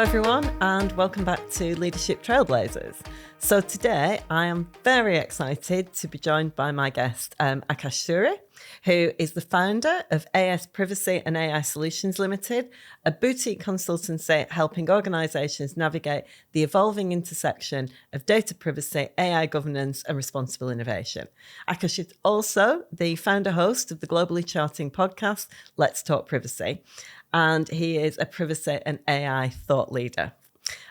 everyone, and welcome back to Leadership Trailblazers. So today I am very excited to be joined by my guest, Aakash Suri, who is the founder of AS Privacy and AI Solutions Limited, a boutique consultancy helping organisations navigate the evolving intersection of data privacy, AI governance and responsible innovation. Aakash is also the founder host of the globally charting podcast, Let's Talk Privacy, and he is a privacy and AI thought leader.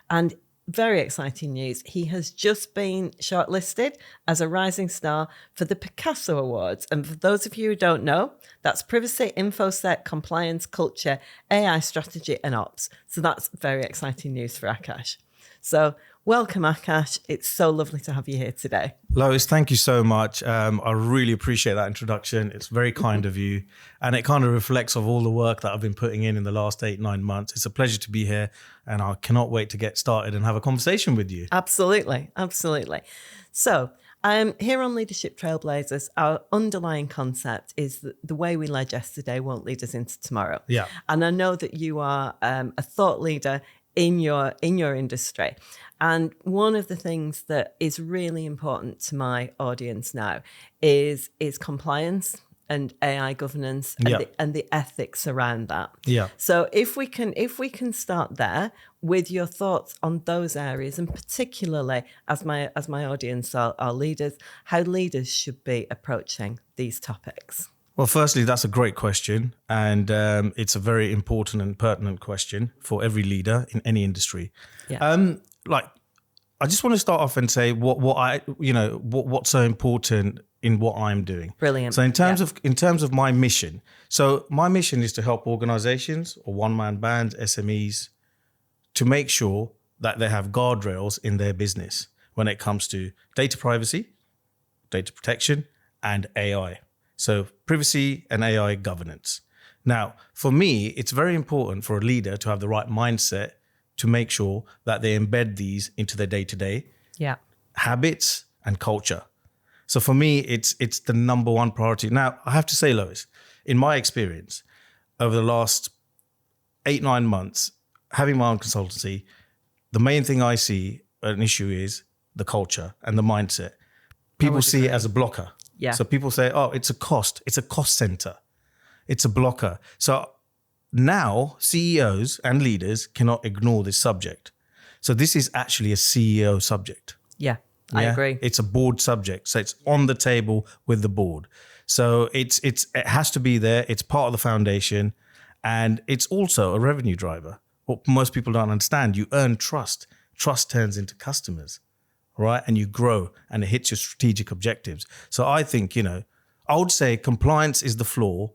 And very exciting news, he has just been shortlisted as a rising star for the Picasso Awards. And for those of you who don't know, that's privacy, infosec, compliance, culture, AI strategy and ops. So that's very exciting news for Aakash. So welcome, Aakash. It's so lovely to have you here today. Lois, thank you so much. I really appreciate that introduction. It's very kind of you. And it kind of reflects of all the work that I've been putting in the last 8-9 months. It's a pleasure to be here. And I cannot wait to get started and have a conversation with you. Absolutely. Absolutely. So here on Leadership Trailblazers, our underlying concept is that the way we led yesterday won't lead us into tomorrow. Yeah. And I know that you are a thought leader in your industry. And one of the things that is really important to my audience now is compliance and AI governance and the ethics around that. Yeah. So if we can start there with your thoughts on those areas, and particularly as my audience are leaders, how leaders should be approaching these topics. Well, firstly, that's a great question. And it's a very important and pertinent question for every leader in any industry. Yeah. I just want to start off and say what's so important in what I'm doing. Brilliant. So in terms of my mission, so my mission is to help organizations or one-man bands, SMEs, to make sure that they have guardrails in their business when it comes to data privacy, data protection, and AI. So privacy and AI governance. Now, for me, it's very important for a leader to have the right mindset to make sure that they embed these into their day-to-day habits and culture. So for me, it's the number one priority. Now, I have to say, Lois, in my experience, over the last 8-9 months, having my own consultancy, the main thing I see an issue is the culture and the mindset. People see it as a blocker. Yeah. So people say, oh, it's a cost center. It's a blocker. So now CEOs and leaders cannot ignore this subject. So this is actually a CEO subject. Yeah, I agree. It's a board subject. So it's on the table with the board. So it has to be there. It's part of the foundation. And it's also a revenue driver. What most people don't understand, you earn trust. Trust turns into customers. Right? And you grow and it hits your strategic objectives. So I think, I would say compliance is the floor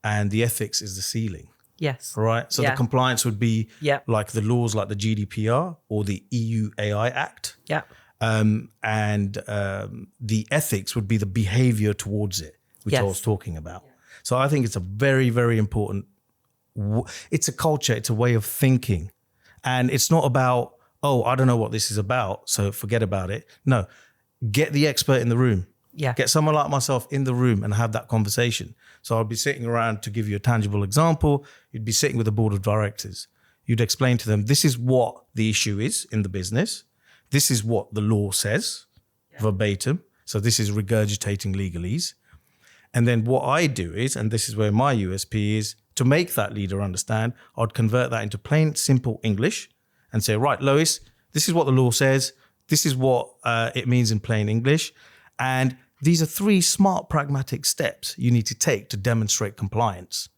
and the ethics is the ceiling. Yes. Right? So the compliance would be like the laws like the GDPR or the EU AI Act. Yeah. And the ethics would be the behavior towards it, which I was talking about. So I think it's a very, very important, it's a culture, it's a way of thinking. And it's not about, oh, I don't know what this is about, so forget about it. No, get the expert in the room. Yeah. Get someone like myself in the room and have that conversation. So I'll be sitting around, to give you a tangible example, you'd be sitting with a board of directors. You'd explain to them, this is what the issue is in the business. This is what the law says, verbatim. So this is regurgitating legalese. And then what I do is, and this is where my USP is, to make that leader understand, I'd convert that into plain, simple English and say, right, Lois, this is what the law says. This is what it means in plain English. And these are 3 smart, pragmatic steps you need to take to demonstrate compliance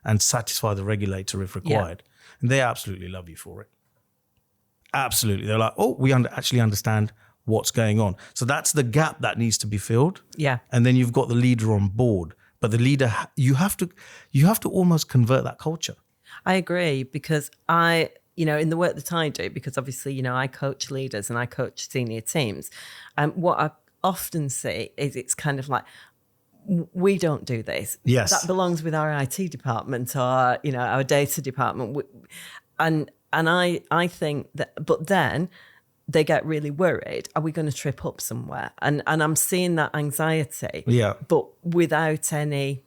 and satisfy the regulator if required. Yeah. And they absolutely love you for it. Absolutely. They're like, oh, we actually understand what's going on. So that's the gap that needs to be filled. Yeah. And then you've got the leader on board. But the leader, you have to almost convert that culture. I agree, because in the work that I do, because obviously, I coach leaders and I coach senior teams. What I often see is it's kind of like, we don't do this. Yes. That belongs with our IT department or, our data department. And I think that, but then they get really worried. Are we going to trip up somewhere? And I'm seeing that anxiety, but without any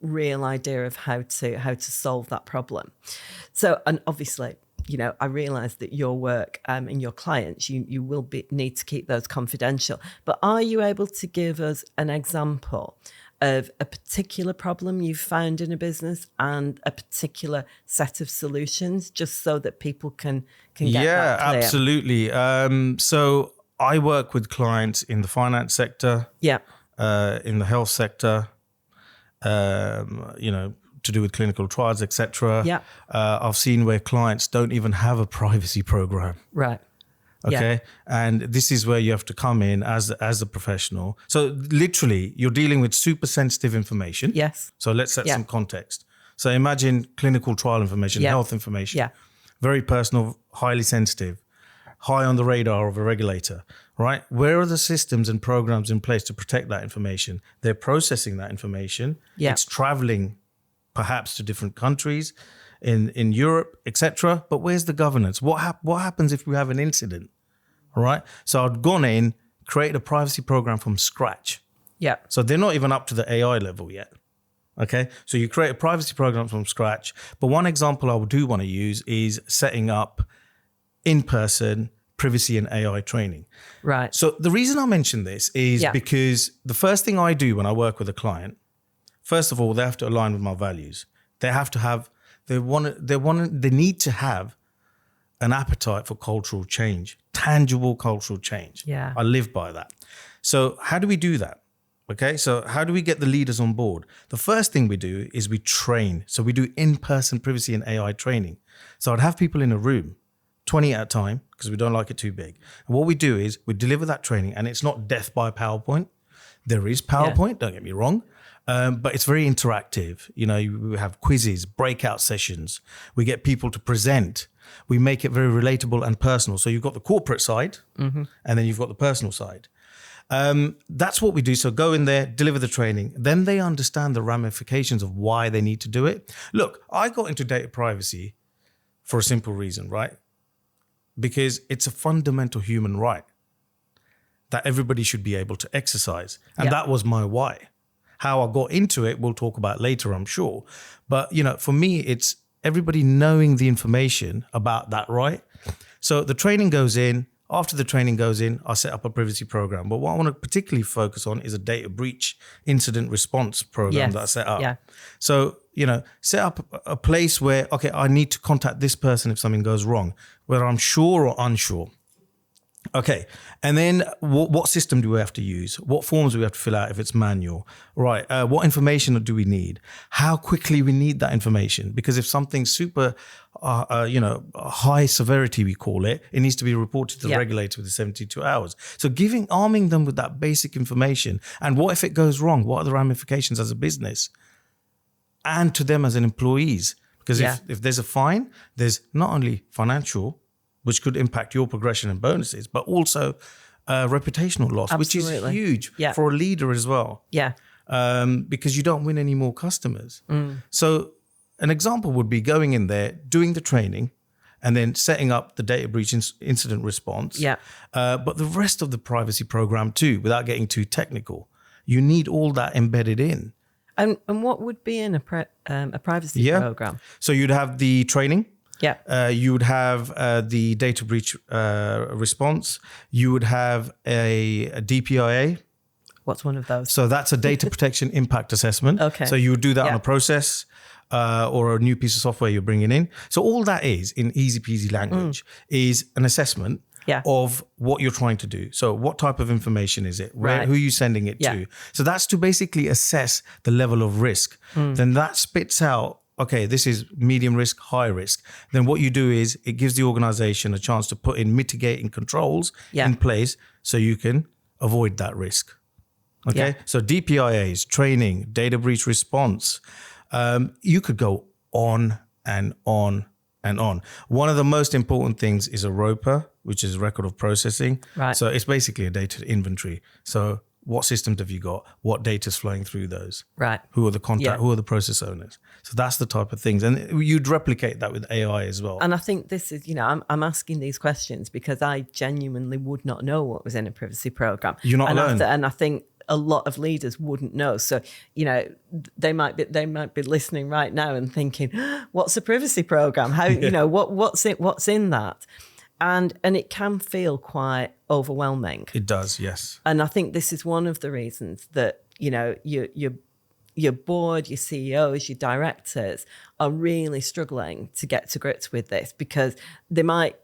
real idea of how to solve that problem. So, and obviously, I realise that your work and your clients, you will need to keep those confidential. But are you able to give us an example of a particular problem you've found in a business and a particular set of solutions, just so that people can get that clear? Absolutely. So I work with clients in the finance sector, in the health sector, to do with clinical trials, etc. Yeah. I've seen where clients don't even have a privacy program. Right. Okay. Yeah. And this is where you have to come in as a professional. So literally you're dealing with super sensitive information. Yes. So let's set some context. So imagine clinical trial information, health information, very personal, highly sensitive, high on the radar of a regulator, right? Where are the systems and programs in place to protect that information? They're processing that information. Yeah. It's traveling perhaps to different countries in Europe, etc. But where's the governance? What happens if we have an incident? All right. So I've gone in, created a privacy program from scratch. Yeah. So they're not even up to the AI level yet. Okay. So you create a privacy program from scratch. But one example I do want to use is setting up in-person privacy and AI training. Right. So the reason I mention this is because the first thing I do when I work with a client, first of all, they have to align with my values. They have to have, they need to have an appetite for cultural change, tangible cultural change. Yeah. I live by that. So how do we do that? Okay. So how do we get the leaders on board? The first thing we do is we train. So we do in-person privacy and AI training. So I'd have people in a room, 20 at a time, because we don't like it too big. And what we do is we deliver that training, and it's not death by PowerPoint. There is PowerPoint, don't get me wrong. But it's very interactive. We have quizzes, breakout sessions. We get people to present. We make it very relatable and personal. So you've got the corporate side, and then you've got the personal side. That's what we do. So go in there, deliver the training. Then they understand the ramifications of why they need to do it. Look, I got into data privacy for a simple reason, right? Because it's a fundamental human right that everybody should be able to exercise. And that was my why. How I got into it, we'll talk about later, I'm sure. But, for me, it's everybody knowing the information about that right. So the training goes in. After the training goes in, I set up a privacy program. But what I want to particularly focus on is a data breach incident response program that I set up. Yeah. So, set up a place where, okay, I need to contact this person if something goes wrong, whether I'm sure or unsure. Okay. And then what system do we have to use? What forms do we have to fill out if it's manual? Right. What information do we need? How quickly we need that information? Because if something's super, high severity, we call it, it needs to be reported to the regulator within 72 hours. So arming them with that basic information. And what if it goes wrong? What are the ramifications as a business and to them as an employees? Because if there's a fine, there's not only financial, which could impact your progression and bonuses, but also reputational loss, which is huge for a leader as well. Yeah. Because you don't win any more customers. So an example would be going in there, doing the training, and then setting up the data breach incident response. Yeah. But the rest of the privacy program too, without getting too technical, you need all that embedded in. And what would be in a privacy program? So you'd have the training. Yeah. You would have the data breach response. You would have a DPIA. What's one of those? So that's a data protection impact assessment. Okay. So you would do that on a process or a new piece of software you're bringing in. So all that is, in easy peasy language, is an assessment of what you're trying to do. So what type of information is it? Who are you sending it to? So that's to basically assess the level of risk. Then that spits out, okay, this is medium risk, high risk. Then what you do is it gives the organization a chance to put in mitigating controls in place so you can avoid that risk. Okay, so DPIAs, training, data breach response. You could go on and on and on. One of the most important things is a ROPA, which is record of processing. Right. So it's basically a data inventory. So what systems have you got? What data is flowing through those? Right. Who are the contact? Who are the process owners? So that's the type of things. And you'd replicate that with AI as well. And I think this is, I'm asking these questions because I genuinely would not know what was in a privacy program. You're not alone. And I think a lot of leaders wouldn't know. So, they might be listening right now and thinking, what's a privacy program? How, what's in that? And it can feel quite overwhelming. It does, yes. And I think this is one of the reasons that, your board, your CEOs, your directors are really struggling to get to grips with this, because they might,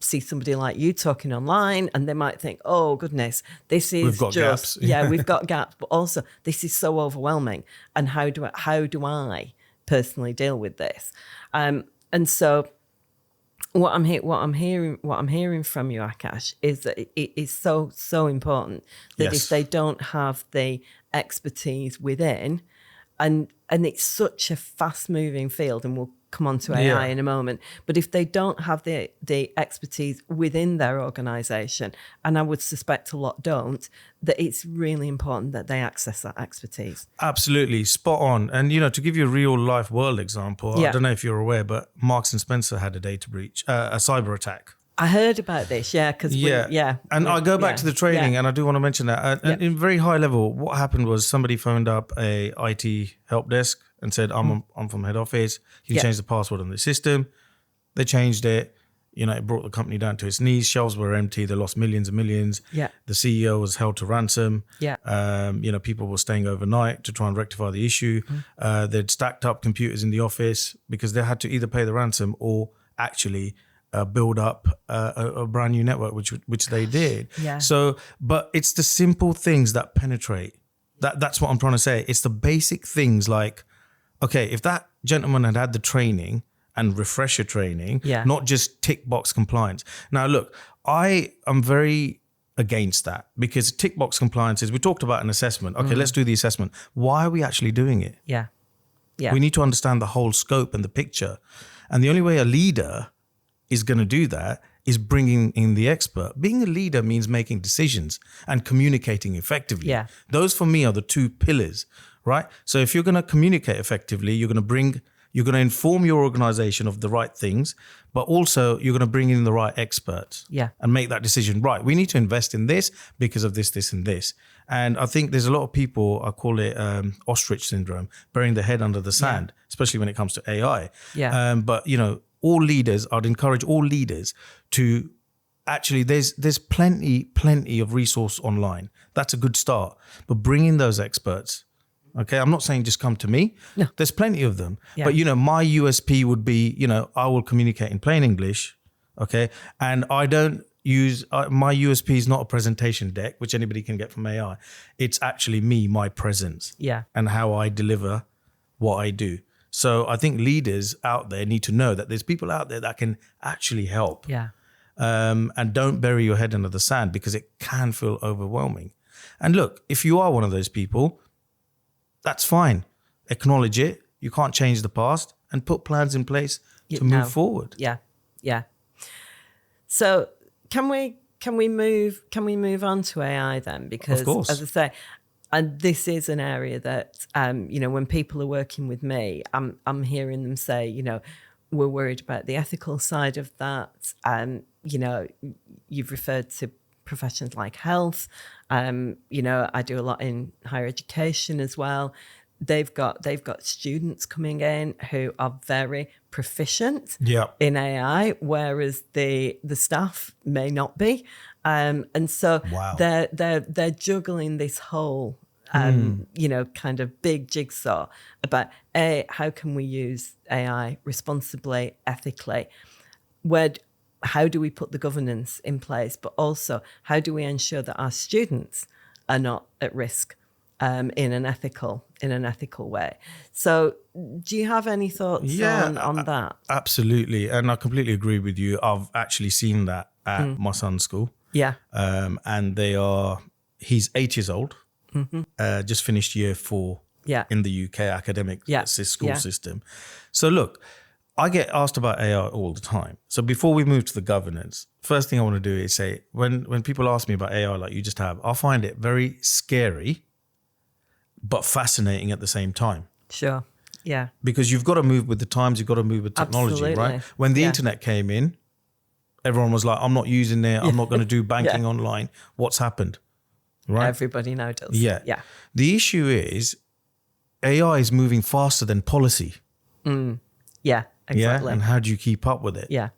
see somebody like you talking online and they might think, oh goodness, this is we've got gaps. We've got gaps, but also this is so overwhelming. And how do I personally deal with this? And so what I'm hearing from you, Aakash, is that it is so important that if they don't have the expertise within, and it's such a fast moving field, and we'll come on to AI in a moment, but if they don't have the expertise within their organization, and I would suspect a lot don't, that it's really important that they access that expertise. Absolutely, spot on. And to give you a real life world example, I don't know if you're aware, but Marks and Spencer had a data breach, a cyber attack. I heard about this, because I go back to the training, and I do want to mention that. In very high level, what happened was somebody phoned up a IT help desk and said, I'm from head office. You change the password on the system. They changed it. It brought the company down to its knees. Shelves were empty. They lost millions and millions. Yeah. The CEO was held to ransom. Yeah. People were staying overnight to try and rectify the issue. They'd stacked up computers in the office because they had to either pay the ransom or actually build up a brand new network, which they did. Yeah. So, but it's the simple things that penetrate. That's what I'm trying to say. It's the basic things like, okay, if that gentleman had the training and refresher training, not just tick box compliance. Now, look, I am very against that, because tick box compliance is, we talked about an assessment. Okay, let's do the assessment. Why are we actually doing it? Yeah. We need to understand the whole scope and the picture. And the only way a leader is going to do that is bringing in the expert. Being a leader means making decisions and communicating effectively. Yeah. Those for me are the two pillars, right? So if you're going to communicate effectively, you're going to inform your organization of the right things, but also you're going to bring in the right experts and make that decision. Right, we need to invest in this because of this, this, and this. And I think there's a lot of people, I call it ostrich syndrome, burying their head under the sand, especially when it comes to AI. But, all leaders, I'd encourage all leaders to actually, there's plenty of resource online. That's a good start. But bring in those experts. Okay, I'm not saying just come to me. No. There's plenty of them. Yeah. But, my USP would be, I will communicate in plain English. Okay. And I don't use, my USP is not a presentation deck, which anybody can get from AI. It's actually me, my presence. And how I deliver what I do. So I think leaders out there need to know that there's people out there that can actually help. And don't bury your head under the sand, because it can feel overwhelming. And look, if you are one of those people, that's fine. Acknowledge it. You can't change the past, and put plans in place to move forward. So can we move on to AI then? Because of course, as I say, and this is an area that when people are working with me, I'm hearing them say, we're worried about the ethical side of that. You've referred to professions like health. I do a lot in higher education as well. They've got students coming in who are very proficient in AI, whereas the staff may not be. And so they're juggling this whole kind of big jigsaw about how can we use AI responsibly, ethically? How do we put the governance in place? But also, how do we ensure that our students are not at risk in an ethical way? So, do you have any thoughts on that? Absolutely, and I completely agree with you. I've actually seen that at my son's school. And he's 8 years old. Just finished year 4 in the UK academic school system. So look, I get asked about AI all the time. So before we move to the governance, first thing I want to do is say, when people ask me about AI like you just have, I find it very scary, but fascinating at the same time. Sure. Yeah. Because you've got to move with the times, you've got to move with technology, right? When the internet came in, everyone was like, I'm not using it, I'm not going to do banking online. What's happened? Right. Everybody now does. Yeah. Yeah. The issue is AI is moving faster than policy. Yeah. Exactly. Yeah. And how do you keep up with it? Yeah.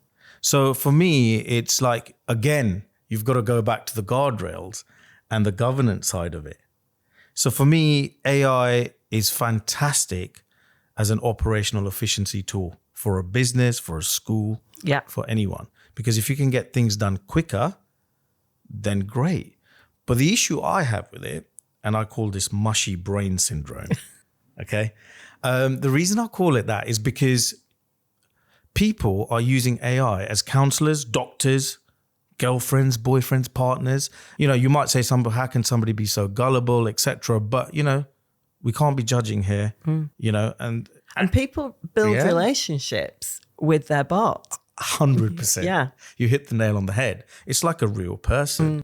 So for me, it's like, again, you've got to go back to the guardrails and the governance side of it. So for me, AI is fantastic as an operational efficiency tool for a business, for a school, Yeah. for anyone. Because if you can get things done quicker, then great. But the issue I have with it, and I call this mushy brain syndrome, okay? The reason I call it that is because people are using AI as counselors, doctors, girlfriends, boyfriends, partners. You know, you might say, how can somebody be so gullible, etc. But, you know, we can't be judging here, you know, and people build relationships with their bot. 100%. Yeah. You hit the nail on the head. It's like a real person.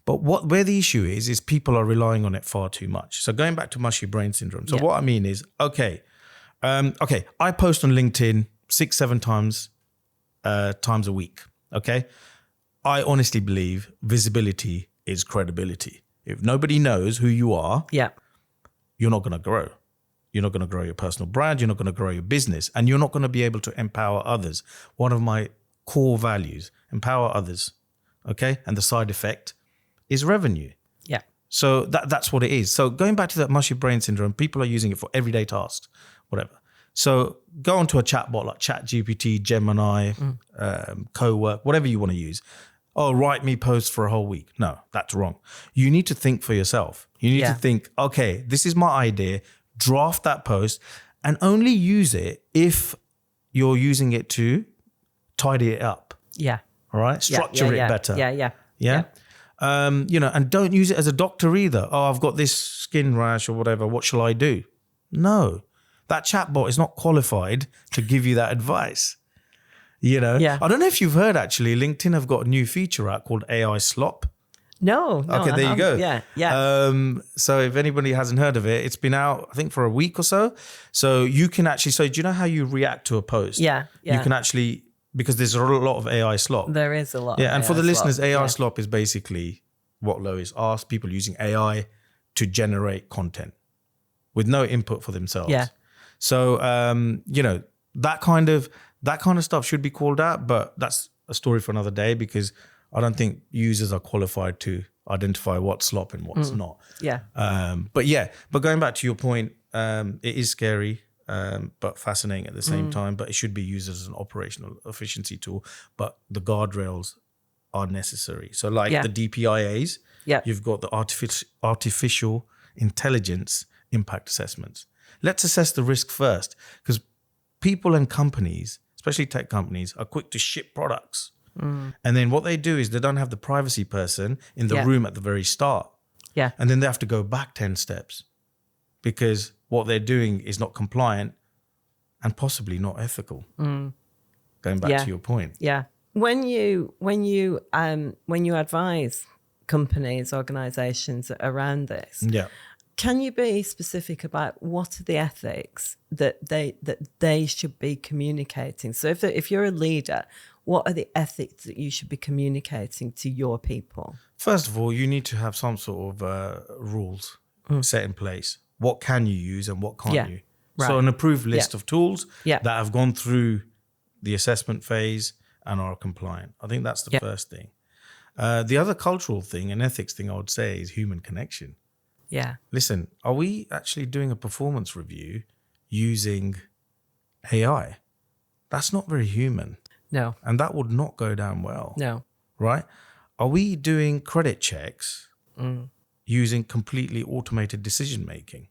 But where the issue is people are relying on it far too much. So going back to mushy brain syndrome. So what I mean is, okay, I post on LinkedIn 6-7 times a week. Okay. I honestly believe visibility is credibility. If nobody knows who you are, you're not going to grow. You're not going to grow your personal brand. You're not going to grow your business, and you're not going to be able to empower others. One of my core values, empower others. Okay. And the side effect is revenue. Yeah. So that's what it is. So going back to that mushy brain syndrome, people are using it for everyday tasks, whatever. So go onto a chatbot like ChatGPT, Gemini, Cowork, whatever you want to use. Oh, write me posts for a whole week. No, that's wrong. You need to think for yourself. You need to think, okay, this is my idea. Draft that post and only use it if you're using it to tidy it up. Yeah. All right. Structure it better. Yeah. You know, and don't use it as a doctor either. Oh, I've got this skin rash or whatever. What shall I do? No, that chatbot is not qualified to give you that advice. You know, I don't know if you've heard, actually, LinkedIn have got a new feature out called AI Slop. No. Okay, there you go. Yeah. So if anybody hasn't heard of it, it's been out, I think, for a week or so. So you can actually, do you know how you react to a post? Yeah. You can actually, because there's a lot of AI slop. There is a lot. Yeah, and for the listeners, AI yeah. slop is basically what Lois asked, people using AI to generate content with no input for themselves. Yeah. So, you know, that kind of stuff should be called out, but that's a story for another day, because I don't think users are qualified to identify what's slop and what's not. Yeah. But going back to your point, it is scary, but fascinating at the same time, but it should be used as an operational efficiency tool, but the guardrails are necessary. So like the DPIAs, you've got the artificial intelligence impact assessments. Let's assess the risk first, because people and companies, especially tech companies, are quick to ship products. And then what they do is they don't have the privacy person in the room at the very start. Yeah. And then they have to go back 10 steps because what they're doing is not compliant and possibly not ethical. Going back to your point. Yeah. When you advise companies, organizations around this, can you be specific about what are the ethics that they should be communicating? So if you're a leader, what are the ethics that you should be communicating to your people? First of all, you need to have some sort of rules set in place. What can you use and what can't you? Right. So an approved list of tools that have gone through the assessment phase and are compliant. I think that's the first thing. The other cultural thing and ethics thing I would say is human connection. Yeah. Listen, are we actually doing a performance review using AI? That's not very human. No. And that would not go down well. No. Right? Are we doing credit checks using completely automated decision making,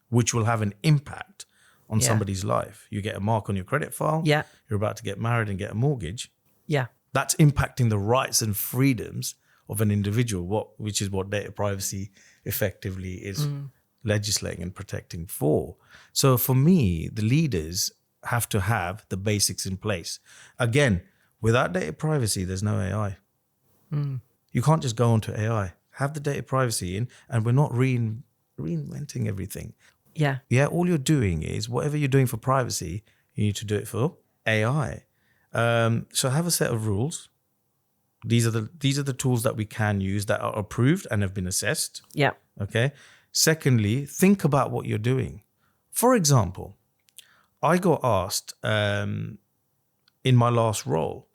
which will have an impact on somebody's life? You get a mark on your credit file. Yeah. You're about to get married and get a mortgage. Yeah. That's impacting the rights and freedoms of an individual, which is what data privacy effectively is legislating and protecting for. So for me, the leaders have to have the basics in place. Again, without data privacy, there's no AI. You can't just go onto AI. Have the data privacy in, and we're not reinventing everything. Yeah. Yeah, all you're doing is whatever you're doing for privacy, you need to do it for AI. So have a set of rules, These are the tools that we can use that are approved and have been assessed. Yeah. Okay. Secondly, think about what you're doing. For example, I got asked in my last role,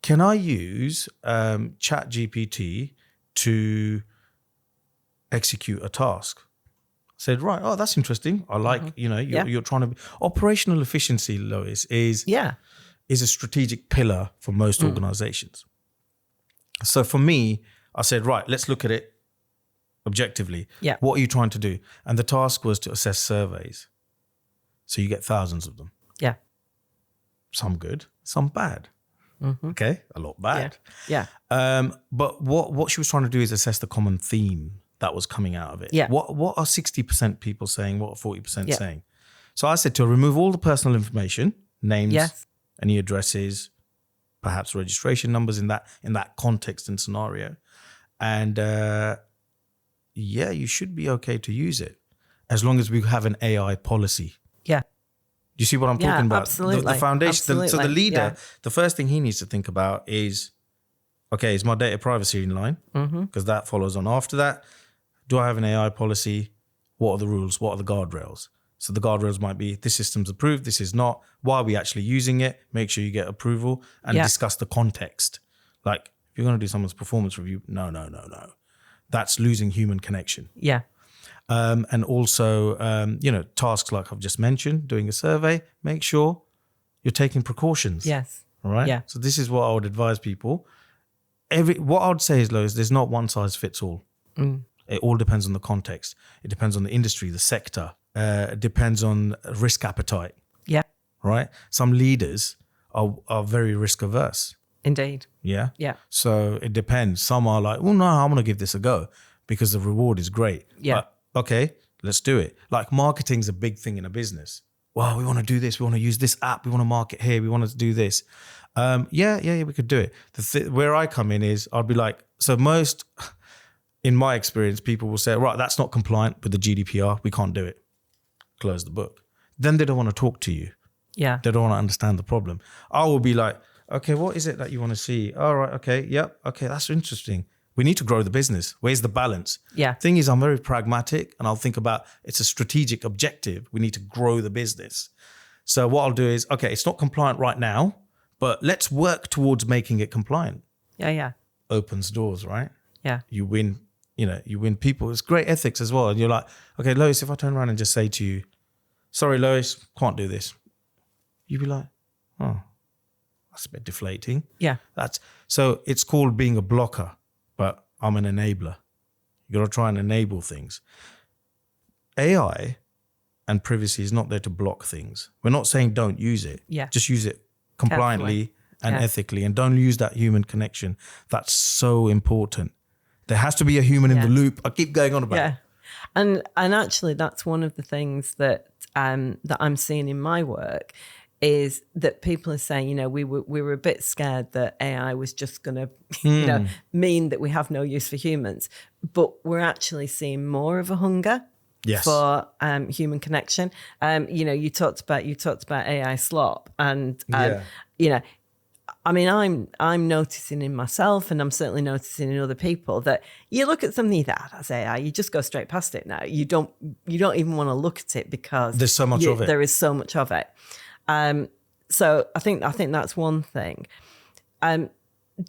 can I use ChatGPT to execute a task? I said, right, oh, that's interesting. I like, you're trying to be operational efficiency, Lois, is a strategic pillar for most organizations. So for me, I said, right, let's look at it objectively. Yeah. What are you trying to do? And the task was to assess surveys. So you get thousands of them. Yeah. Some good, some bad. Okay, a lot bad. Yeah. But what she was trying to do is assess the common theme that was coming out of it. Yeah. What are 60% people saying? What are 40% saying? So I said to her, remove all the personal information, names, any addresses, perhaps registration numbers in that context and scenario. And you should be okay to use it as long as we have an AI policy. Yeah. You see what I'm talking about? Absolutely. The foundation. Absolutely. So the leader, the first thing he needs to think about is, okay, is my data privacy in line? Because that follows on after that. Do I have an AI policy? What are the rules? What are the guardrails? So the guardrails might be, this system's approved, this is not. Why are we actually using it? Make sure you get approval and discuss the context. Like, if you're going to do someone's performance review, no. That's losing human connection. Yeah. And also, tasks like I've just mentioned, doing a survey, make sure you're taking precautions. Yes. All right. Yeah. So this is what I would advise people. What I would say is, Lois, there's not one size fits all. It all depends on the context. It depends on the industry, the sector. It depends on risk appetite. Yeah. Right. Some leaders are very risk averse. Indeed. Yeah. Yeah. So it depends. Some are like, well, no, I'm going to give this a go because the reward is great. Yeah. But, okay, let's do it. Like marketing's a big thing in a business. Well, we want to do this. We want to use this app. We want to market here. We want to do this. We could do it. Where I come in is I'd be like, so most, in my experience, people will say, right, that's not compliant with the GDPR. We can't do it. Close the book. Then they don't want to talk to you. Yeah. They don't want to understand the problem. I will be like, okay, what is it that you want to see? All right, okay, yep, okay, that's interesting. We need to grow the business. Where's the balance? Yeah. Thing is, I'm very pragmatic and I'll think about it's a strategic objective. We need to grow the business. So what I'll do is, okay, it's not compliant right now, but let's work towards making it compliant. Yeah. Opens doors, right? Yeah. You win people. It's great ethics as well. And you're like, okay, Lois, if I turn around and just say to you, sorry, Lois, can't do this. You'd be like, oh, that's a bit deflating. Yeah. So it's called being a blocker, but I'm an enabler. You got to try and enable things. AI and privacy is not there to block things. We're not saying don't use it. Yeah. Just use it compliantly and ethically, and don't lose that human connection. That's so important. There has to be a human in the loop. I keep going on about it. And actually that's one of the things that that I'm seeing in my work is that people are saying, we were a bit scared that AI was just going to, mean that we have no use for humans, but we're actually seeing more of a hunger for human connection. You talked about AI slop, and I mean, I'm noticing in myself, and I'm certainly noticing in other people, that you look at something that's AI, you just go straight past it now. You don't even want to look at it because there's so much of it. There is so much of it. So I think that's one thing.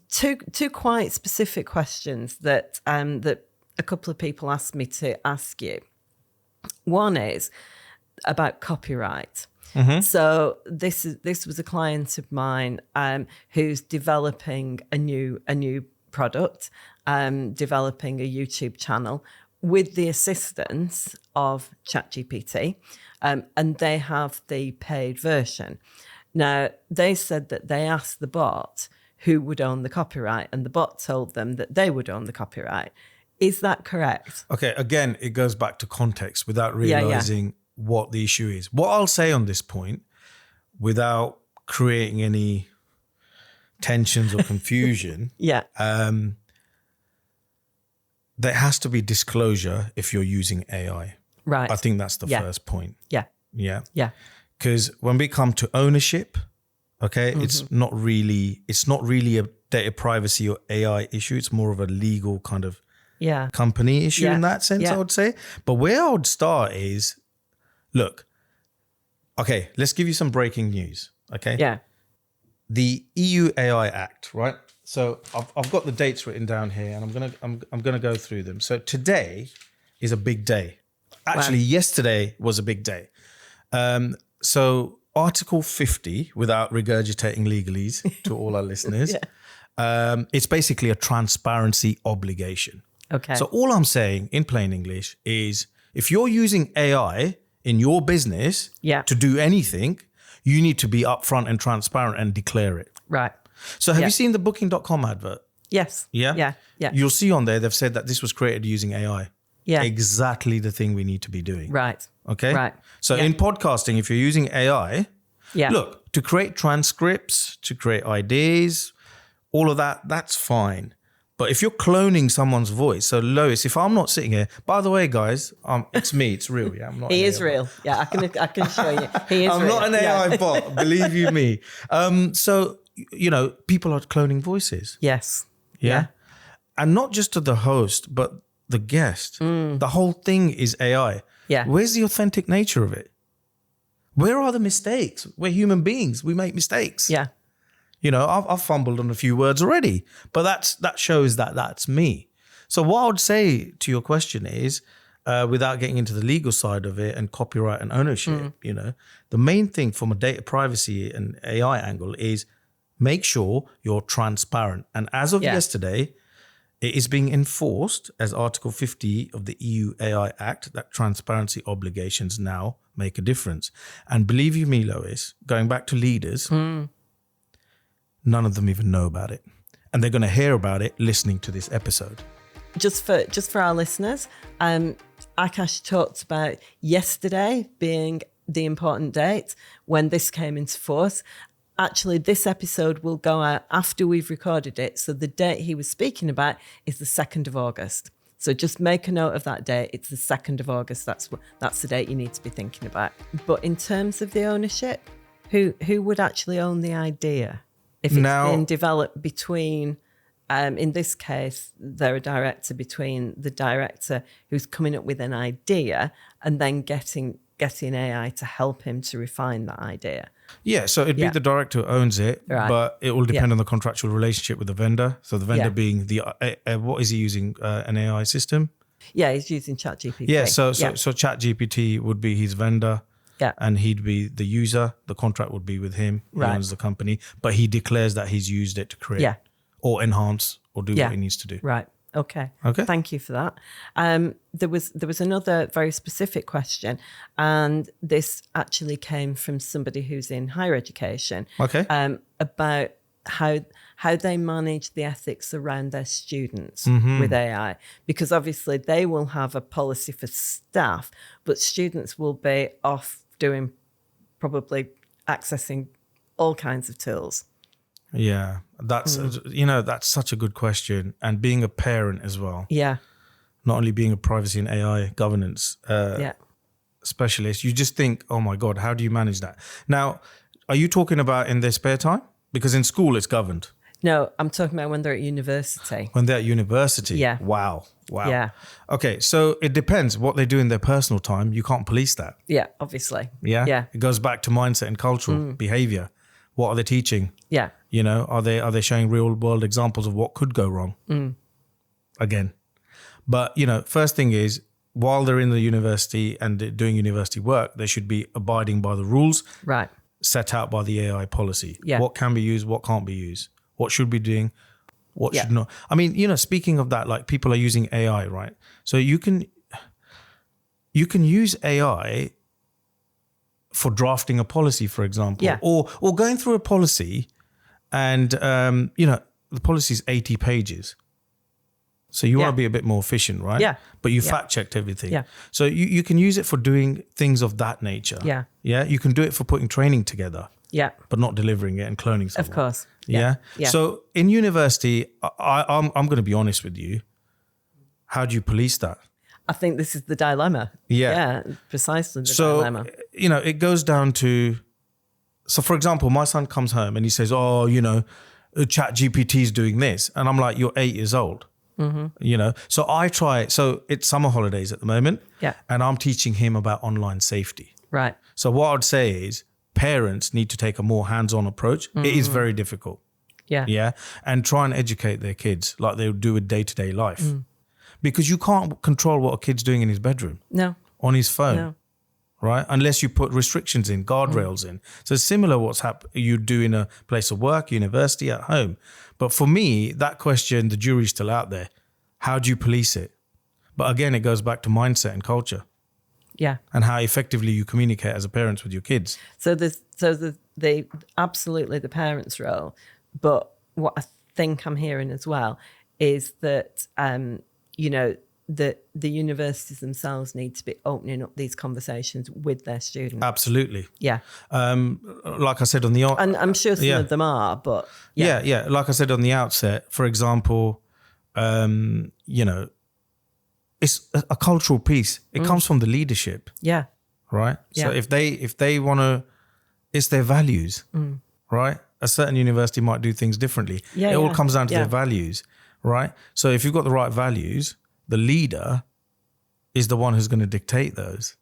Two quite specific questions that a couple of people asked me to ask you. One is about copyright. Mm-hmm. So this was a client of mine who's developing a new product, developing a YouTube channel with the assistance of ChatGPT, and they have the paid version. Now, they said that they asked the bot who would own the copyright, and the bot told them that they would own the copyright. Is that correct? Okay, again, it goes back to context without realizing what the issue is. What I'll say on this point, without creating any tensions or confusion, there has to be disclosure if you're using AI. Right. I think that's the first point. Yeah. Yeah. Yeah. Because when we come to ownership, okay, it's not really data privacy or AI issue. It's more of a legal kind of Yeah. company issue Yeah. in that sense, Yeah. I would say. But where I would start is, look, okay, let's give you some breaking news. Okay. Yeah. The EU AI Act, right? So I've got the dates written down here, and I'm gonna go through them. So today is a big day. Actually, yesterday was a big day. So Article 50, without regurgitating legalese to all our listeners, it's basically a transparency obligation. Okay. So all I'm saying in plain English is, if you're using AI in your business to do anything, you need to be upfront and transparent and declare it. Right. So have you seen the Booking.com advert? Yes. Yeah? Yeah. Yeah. You'll see on there, they've said that this was created using AI. Yeah. Exactly the thing we need to be doing. Right. Okay? Right. So in podcasting, if you're using AI, look, to create transcripts, to create ideas, all of that, that's fine. But if you're cloning someone's voice, so Lois, if I'm not sitting here, by the way, guys, it's me, it's real. Yeah, I'm not. He is real. Yeah, I can show you. He is I'm real. not an AI bot, believe you me. So, people are cloning voices. Yes. Yeah. And not just to the host, but the guest. The whole thing is AI. Yeah. Where's the authentic nature of it? Where are the mistakes? We're human beings. We make mistakes. Yeah. I've fumbled on a few words already, but that shows that that's me. So what I would say to your question is, without getting into the legal side of it and copyright and ownership, the main thing from a data privacy and AI angle is make sure you're transparent. And as of yesterday, it is being enforced as Article 50 of the EU AI Act that transparency obligations now make a difference. And believe you me, Lois, going back to leaders, none of them even know about it. And they're going to hear about it listening to this episode. Just for our listeners, Aakash talked about yesterday being the important date when this came into force. Actually, this episode will go out after we've recorded it. So the date he was speaking about is the 2nd of August. So just make a note of that date. It's the 2nd of August. That's the date you need to be thinking about. But in terms of the ownership, who would actually own the idea? If it's been developed between, in this case, they're a director, between the director who's coming up with an idea and then getting AI to help him to refine that idea. Yeah, so it'd be the director who owns it, but it will depend on the contractual relationship with the vendor. So the vendor being what is he using? An AI system? Yeah, he's using ChatGPT. Yeah, so ChatGPT would be his vendor. Yeah. And he'd be the user. The contract would be with him. He owns the company. But he declares that he's used it to create or enhance or do what he needs to do. Right. Okay. Okay. Thank you for that. There was another very specific question, and this actually came from somebody who's in higher education. Okay. About how they manage the ethics around their students with AI, because obviously they will have a policy for staff, but students will be off doing, probably accessing all kinds of tools. Yeah, that's that's such a good question. And being a parent as well. Yeah. Not only being a privacy and AI governance specialist, you just think, oh my God, how do you manage that? Now, are you talking about in their spare time? Because in school it's governed. No, I'm talking about when they're at university. When they're at university? Yeah. Wow. Yeah. Okay, so it depends what they do in their personal time. You can't police that. Yeah, obviously. Yeah? Yeah. It goes back to mindset and cultural behavior. What are they teaching? Yeah. Are they showing real world examples of what could go wrong? Again. But, first thing is, while they're in the university and doing university work, they should be abiding by the rules set out by the AI policy. Yeah. What can be used, what can't be used, what should be doing, what should not. I mean, speaking of that, like people are using AI, right? So you can use AI for drafting a policy, for example, or going through a policy and, the policy is 80 pages. So you want to be a bit more efficient, right? Yeah. But you fact checked everything. Yeah. So you can use it for doing things of that nature. Yeah. Yeah. You can do it for putting training together. Yeah. But not delivering it and cloning someone. Of course. Yeah. Yeah. So in university, I'm going to be honest with you. How do you police that? I think this is the dilemma. Yeah. Yeah, precisely the dilemma. It goes down to, so for example, my son comes home and he says, Chat GPT is doing this. And I'm like, you're 8 years old. You know, so I try. So it's summer holidays at the moment. Yeah. And I'm teaching him about online safety. Right. So what I'd say is parents need to take a more hands-on approach. It is very difficult. Yeah. Yeah. And try and educate their kids like they would do with day-to-day life. Because you can't control what a kid's doing in his bedroom. No. On his phone. No. Right? Unless you put restrictions in, guardrails in. So similar what's you do in a place of work, university, at home. But for me, that question, the jury's still out there. How do you police it? But again, it goes back to mindset and culture. Yeah. And how effectively you communicate as a parent with your kids. So the absolutely the parents' role. But what I think I'm hearing as well is that you know, the universities themselves need to be opening up these conversations with their students. Absolutely. Yeah. Like I said on the And I'm sure some of them are, but yeah. Like I said on the outset, for example, you know, it's a cultural piece. It comes from the leadership. Yeah. Right. Yeah. So if they want to, it's their values. Right. A certain university might do things differently. It all comes down to their values. Right. So if you've got the right values, the leader is the one who's going to dictate those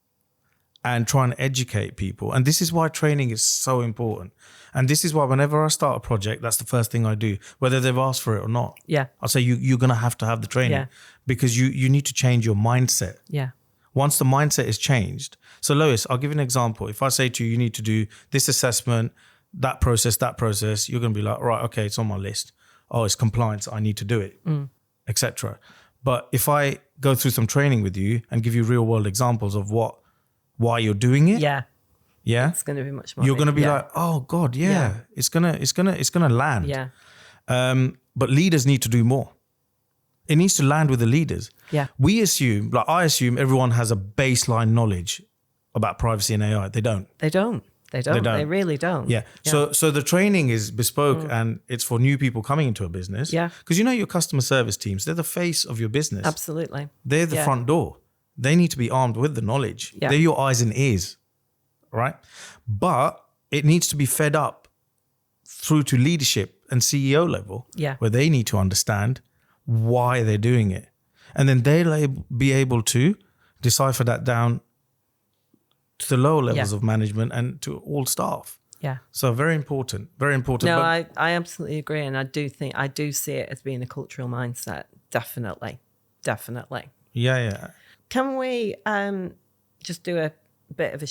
and try and educate people. And this is why training is so important. And this is why whenever I start a project, that's the first thing I do, whether they've asked for it or not. Yeah. I'll say you're going to have the training because you need to change your mindset. Yeah. Once the mindset is changed. So Lois, I'll give you an example. If I say to you, you need to do this assessment, that process, you're going to be like, right, okay, it's on my list. Oh, it's compliance. I need to do it, etc. But if I go through some training with you and give you real world examples of why you're doing it, it's going to be much more. You're going to be like, oh God, it's gonna land. Yeah. But leaders need to do more. It needs to land with the leaders. Yeah. I assume everyone has a baseline knowledge about privacy and AI. They don't. They don't. They really don't. Yeah. So the training is bespoke and it's for new people coming into a business. Yeah. Because you know your customer service teams, they're the face of your business. Absolutely. They're the front door. They need to be armed with the knowledge. Yeah. They're your eyes and ears, right? But it needs to be fed up through to leadership and CEO level where they need to understand why they're doing it. And then they'll be able to decipher that down to the lower levels of management and to all staff. Yeah. So very important, very important. No, I absolutely agree. And I do see it as being a cultural mindset. Definitely. Yeah. Can we just do a bit of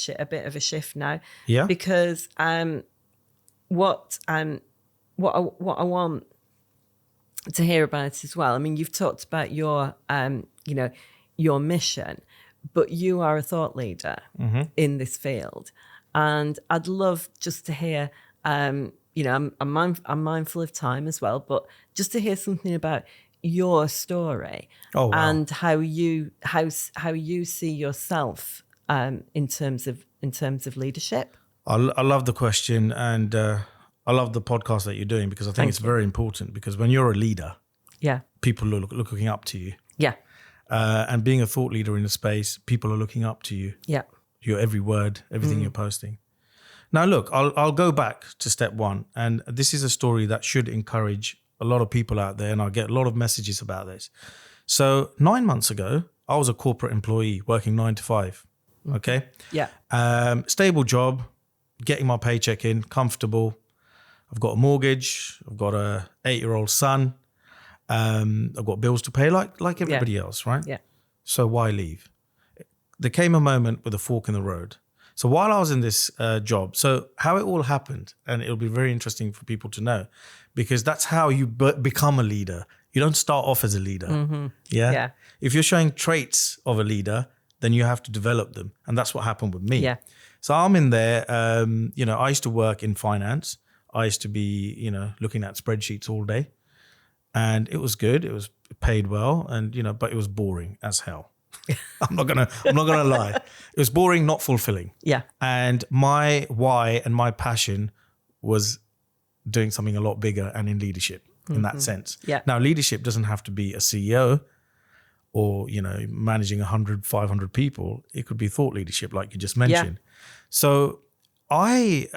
a shift now? Yeah. Because what I want to hear about as well. I mean, you've talked about your your mission, but you are a thought leader in this field, and I'd love just to hear. I'm mindful of time as well, but just to hear something about your story and how you see yourself in terms of leadership. I love the question, and I love the podcast that you're doing because I think it's very important. Because when you're a leader, people are looking up to you. Yeah. And being a thought leader in a space, people are looking up to you. Yeah. Your every word, everything you're posting. Now, look, I'll go back to step one. And this is a story that should encourage a lot of people out there. And I get a lot of messages about this. So 9 months ago, I was a corporate employee working 9 to 5. Okay. Yeah. Stable job, getting my paycheck in, comfortable. I've got a mortgage. I've got a 8-year-old son. I've got bills to pay like everybody else, right? Yeah. So why leave? There came a moment with a fork in the road. So while I was in this job, so how it all happened, and it'll be very interesting for people to know, because that's how you become a leader. You don't start off as a leader. Yeah? If you're showing traits of a leader, then you have to develop them. And that's what happened with me. Yeah. So I'm in there, I used to work in finance. I used to be, looking at spreadsheets all day. And it was good. It was paid well, and but it was boring as hell. I'm not gonna lie. It was boring, not fulfilling. Yeah. And my why and my passion was doing something a lot bigger and in leadership in that sense. Yeah. Now, leadership doesn't have to be a CEO or managing 100, 500 people. It could be thought leadership, like you just mentioned. So I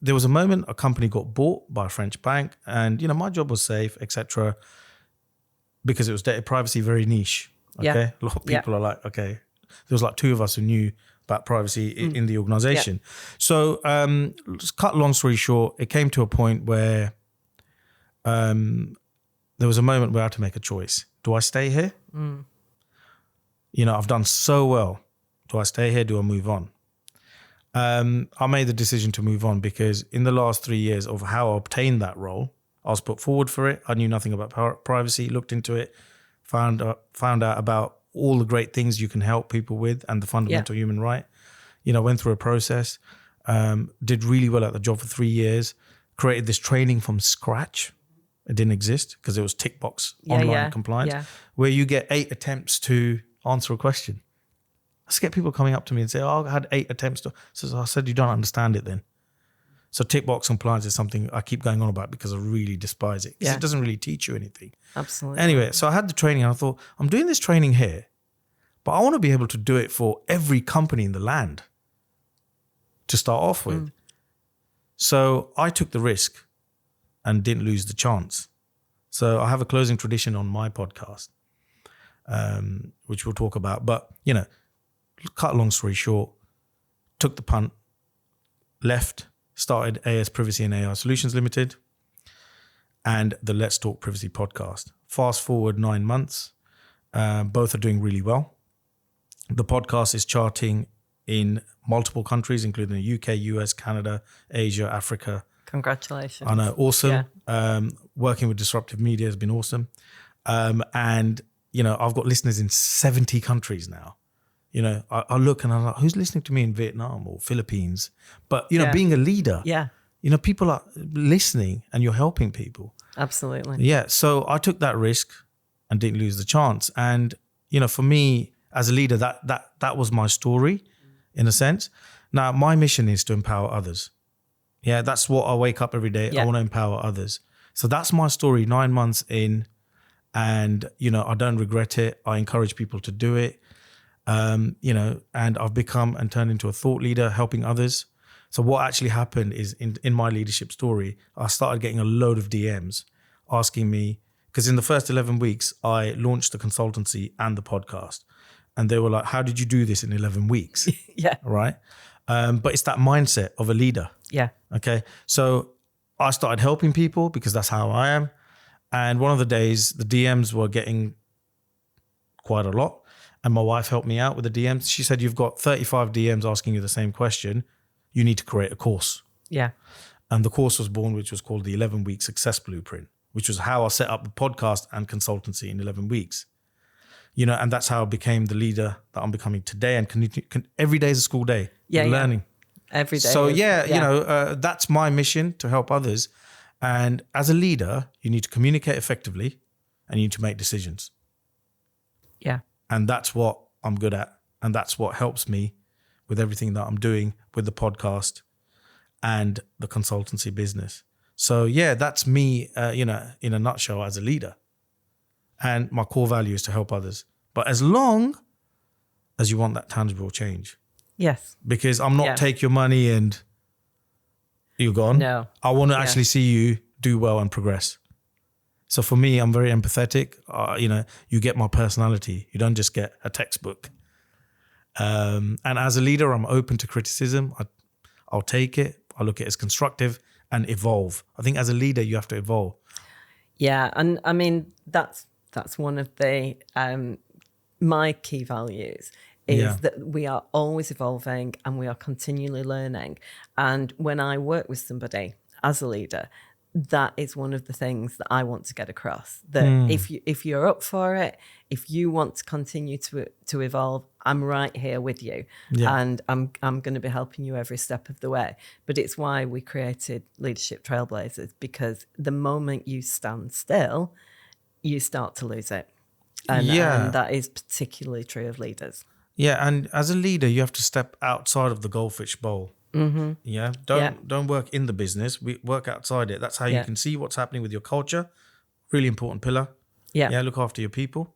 there was a moment a company got bought by a French bank, and my job was safe, etc. Because it was data privacy, very niche. Okay, a lot of people are like, okay, there was like 2 of us who knew about privacy in the organization. So, just cut long story short, it came to a point where there was a moment where I had to make a choice. Do I stay here? I've done so well. Do I stay here? Do I move on? I made the decision to move on because in the last 3 years of how I obtained that role, I was put forward for it. I knew nothing about privacy, looked into it, found out about all the great things you can help people with and the fundamental human right. Went through a process, did really well at the job for 3 years, created this training from scratch. It didn't exist because it was tick box online compliance, where you get 8 attempts to answer a question. I just get people coming up to me and say, I had 8 attempts to. So I said, you don't understand it then. So tick box compliance is something I keep going on about because I really despise it. Because it doesn't really teach you anything. Absolutely. Anyway, so I had the training and I thought, I'm doing this training here, but I want to be able to do it for every company in the land to start off with. So I took the risk and didn't lose the chance. So I have a closing tradition on my podcast, which we'll talk about. But, cut a long story short, took the punt, left, started AS Privacy and AI Solutions Limited and the Let's Talk Privacy podcast. Fast forward 9 months, both are doing really well. The podcast is charting in multiple countries, including the UK, US, Canada, Asia, Africa. Congratulations. I know, awesome. Working with disruptive media has been awesome. And, I've got listeners in 70 countries now. I look and I'm like, who's listening to me in Vietnam or Philippines? But, being a leader, people are listening and you're helping people. Absolutely. Yeah. So I took that risk and didn't lose the chance. And, for me as a leader, that was my story in a sense. Now, my mission is to empower others. Yeah. That's what I wake up every day. I want to empower others. So that's my story 9 months in. And, I don't regret it. I encourage people to do it. And I've become and turned into a thought leader, helping others. So what actually happened is in my leadership story, I started getting a load of DMs asking me, because in the first 11 weeks, I launched the consultancy and the podcast. And they were like, how did you do this in 11 weeks? Right. But it's that mindset of a leader. Yeah. Okay. So I started helping people because that's how I am. And one of the days, the DMs were getting quite a lot. And my wife helped me out with the DMs. She said, you've got 35 DMs asking you the same question. You need to create a course. Yeah. And the course was born, which was called the 11-Week Success Blueprint, which was how I set up the podcast and consultancy in 11 weeks. And that's how I became the leader that I'm becoming today. And every day is a school day. Yeah. Learning. Every day. So that's my mission, to help others. And as a leader, you need to communicate effectively and you need to make decisions. Yeah. And that's what I'm good at. And that's what helps me with everything that I'm doing with the podcast and the consultancy business. So that's me, in a nutshell as a leader. And my core value is to help others. But as long as you want that tangible change. Yes. Because I'm not take your money and you're gone. No. I want to actually see you do well and progress. So for me, I'm very empathetic. You get my personality. You don't just get a textbook. And as a leader, I'm open to criticism. I'll take it. I look at it as constructive and evolve. I think as a leader, you have to evolve. Yeah. And I mean, that's one of the, my key values is that we are always evolving and we are continually learning. And when I work with somebody as a leader, that is one of the things that I want to get across. That if you're up for it, if you want to continue to evolve, I'm right here with you, and I'm going to be helping you every step of the way. But it's why we created Leadership Trailblazers, because the moment you stand still, you start to lose it, and that is particularly true of leaders. Yeah, and as a leader, you have to step outside of the goldfish bowl. Mm-hmm. Yeah, don't work in the business. We work outside it. That's how you can see what's happening with your culture. Really important pillar. Yeah, look after your people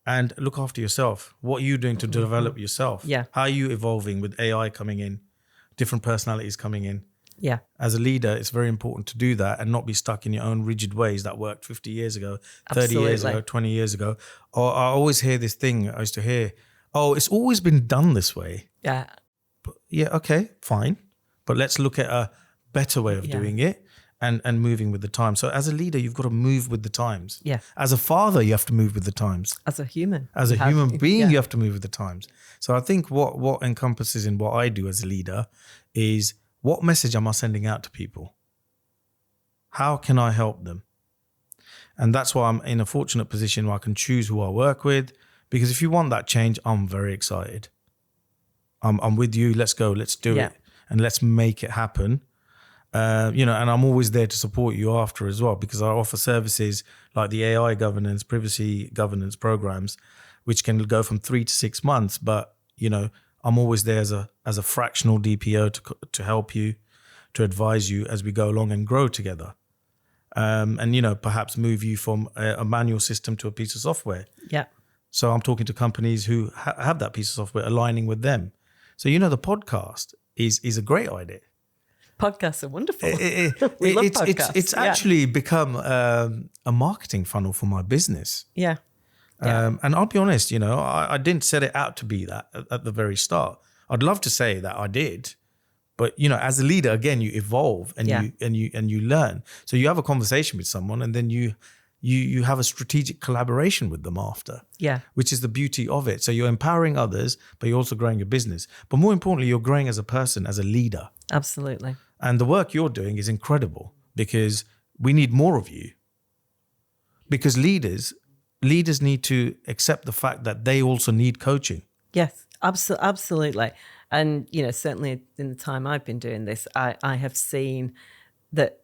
and look after yourself. What are you doing to develop yourself? Yeah, how are you evolving with AI coming in, different personalities coming in? Yeah. As a leader, it's very important to do that and not be stuck in your own rigid ways that worked 50 years ago, 30 years ago, 20 years ago. Or I always hear this thing I used to hear, oh, it's always been done this way. Yeah. But yeah, okay, fine. But let's look at a better way of doing it and moving with the times. So as a leader, you've got to move with the times. Yeah. As a father, you have to move with the times. As a human. As a human being, you have to move with the times. So I think what encompasses in what I do as a leader is, what message am I sending out to people? How can I help them? And that's why I'm in a fortunate position where I can choose who I work with, because if you want that change, I'm very excited. I'm with you. Let's go. Let's do it. And let's make it happen. And I'm always there to support you after as well, because I offer services like the AI governance, privacy governance programs, which can go from 3 to 6 months. But, I'm always there as a fractional DPO to help you, to advise you as we go along and grow together. And perhaps move you from a manual system to a piece of software. Yeah. So I'm talking to companies who have that piece of software, aligning with them. So, the podcast is a great idea. Podcasts are wonderful. We love podcasts. It's actually become a marketing funnel for my business. Yeah. And I'll be honest, I didn't set it out to be that at the very start. I'd love to say that I did, but as a leader, again, you evolve and you learn. So you have a conversation with someone, and then you have a strategic collaboration with them after. Yeah. Which is the beauty of it. So you're empowering others, but you're also growing your business. But more importantly, you're growing as a person, as a leader. Absolutely. And the work you're doing is incredible, because we need more of you. Because leaders need to accept the fact that they also need coaching. Yes, absolutely. And, certainly in the time I've been doing this, I have seen that,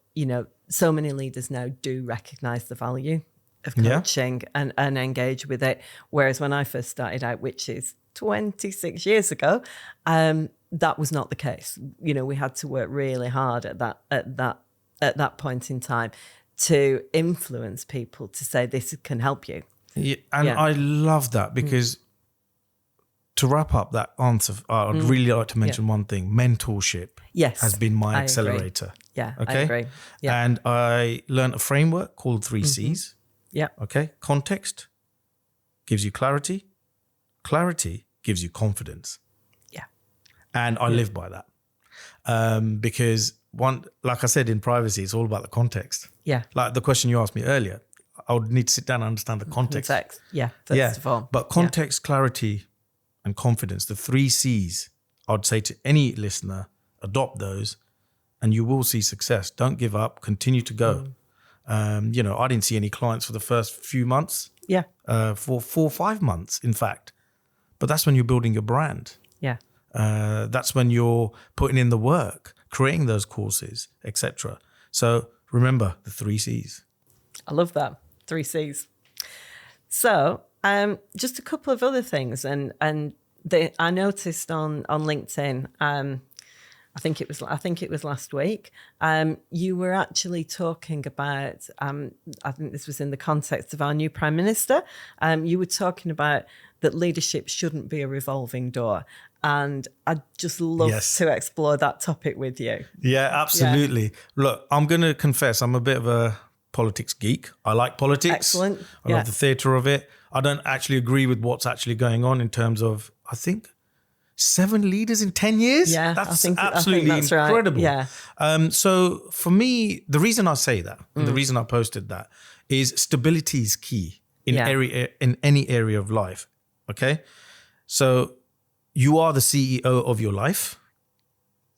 so many leaders now do recognize the value of coaching and engage with it. Whereas when I first started out, which is 26 years ago, that was not the case. We had to work really hard at that point in time to influence people to say, this can help you. Yeah, and I love that, because to wrap up that answer, I'd really like to mention one thing. Mentorship has been my accelerator. Agree. Yeah, okay? I agree. Yeah. And I learned a framework called 3 C's. Yeah. Okay. Context gives you clarity. Clarity gives you confidence. Yeah. And I live by that. Because like I said, in privacy, it's all about the context. Yeah. Like the question you asked me earlier, I would need to sit down and understand the context. Yeah. First of all. But context, clarity, and confidence, the 3 C's, I'd say to any listener, adopt those and you will see success. Don't give up. Continue to go. I didn't see any clients for the first few months. Yeah. For 4 or 5 months, in fact. But that's when you're building your brand. Yeah. That's when you're putting in the work, creating those courses, etc. So remember the 3 C's. I love that. 3 C's. So just a couple of other things, and I noticed on LinkedIn. I think it was last week. You were actually talking about. I think this was in the context of our new Prime Minister. You were talking about that leadership shouldn't be a revolving door, and I'd just love to explore that topic with you. Yeah, absolutely. Yeah. Look, I'm going to confess, I'm a bit of a politics geek. I like politics. Excellent. I love the theatre of it. I don't actually agree with what's actually going on in terms of, I think, 7 leaders in 10 years? Yeah, that's I absolutely think that's incredible. Right. Yeah. So for me, the reason I say that, and the reason I posted that, is stability is key in any area of life. Okay? So you are the CEO of your life.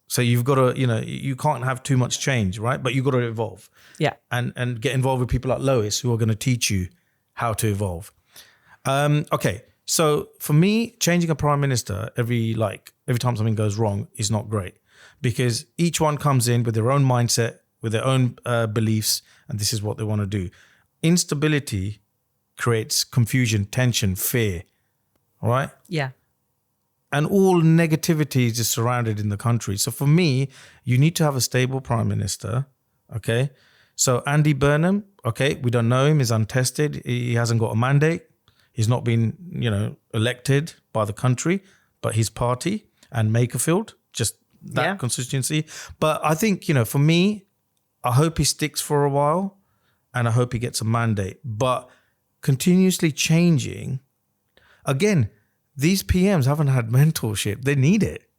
So you've got to, you can't have too much change, right? But you've got to evolve. Yeah. And get involved with people like Lois who are going to teach you how to evolve. Okay. So for me, changing a prime minister every time something goes wrong is not great, because each one comes in with their own mindset, with their own beliefs, and this is what they want to do. Instability creates confusion, tension, fear. All right? Yeah. And all negativity is just surrounded in the country. So for me, you need to have a stable prime minister. Okay. So Andy Burnham, okay, we don't know him, he's untested. He hasn't got a mandate. He's not been, elected by the country, but his party and Makerfield just Yeah. consistency. But I think, for me, I hope he sticks for a while and I hope he gets a mandate. But continuously changing, again, these PMs haven't had mentorship. They need it.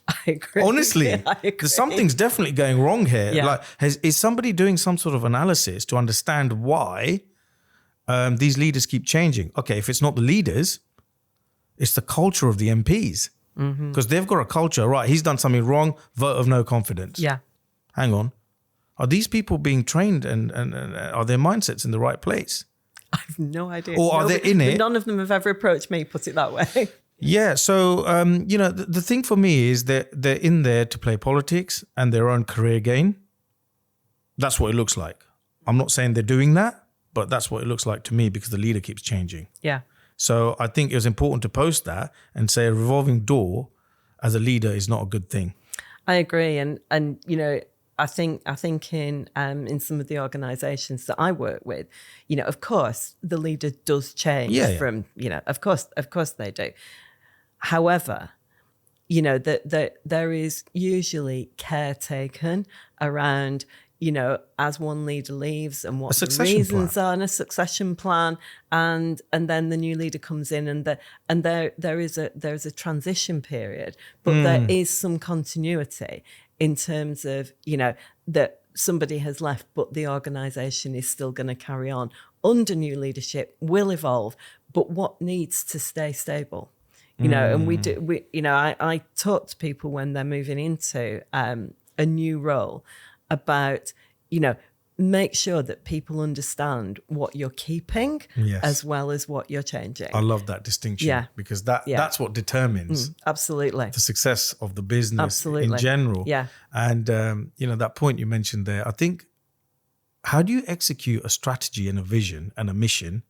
I agree. Honestly, Yeah, I agree. something's definitely going wrong here. Yeah. Like, is somebody doing some sort of analysis to understand why these leaders keep changing? Okay, if it's not the leaders, it's the culture of the MPs. Because they've got a culture, right? He's done something wrong, vote of no confidence. Yeah. Hang on. Are these people being trained and are their mindsets in the right place? I have no idea. Or are they in it? None of them have ever approached me, put it that way. Yeah. So, the thing for me is that they're in there to play politics and their own career gain. That's what it looks like. I'm not saying they're doing that, but that's what it looks like to me because the leader keeps changing. Yeah. So I think it was important to post that and say a revolving door as a leader is not a good thing. I agree. And I think in some of the organizations that I work with, of course, the leader does change from, of course they do. However, there is usually care taken around, as one leader leaves and what the reasons are, and a succession plan, and then the new leader comes in, and there is a transition period, but there is some continuity in terms of that somebody has left, but the organisation is still going to carry on under new leadership, will evolve, but what needs to stay stable. And I talk to people when they're moving into a new role about, make sure that people understand what you're keeping as well as what you're changing. I love that distinction because that's what determines absolutely the success of the business in general. Yeah. And, that point you mentioned there, I think, how do you execute a strategy and a vision and a mission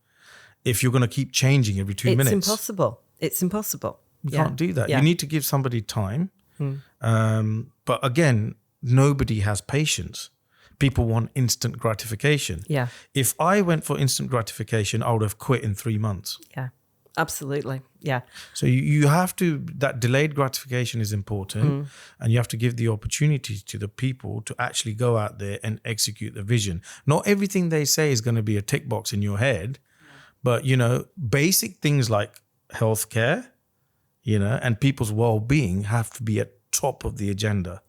if you're going to keep changing every 2 minutes? It's impossible. You can't do that. Yeah. You need to give somebody time. But again, nobody has patience. People want instant gratification. Yeah. If I went for instant gratification, I would have quit in 3 months. Yeah, absolutely. Yeah. So you have to, that delayed gratification is important, and you have to give the opportunity to the people to actually go out there and execute the vision. Not everything they say is going to be a tick box in your head, but, basic things like healthcare, and people's well-being have to be at top of the agenda.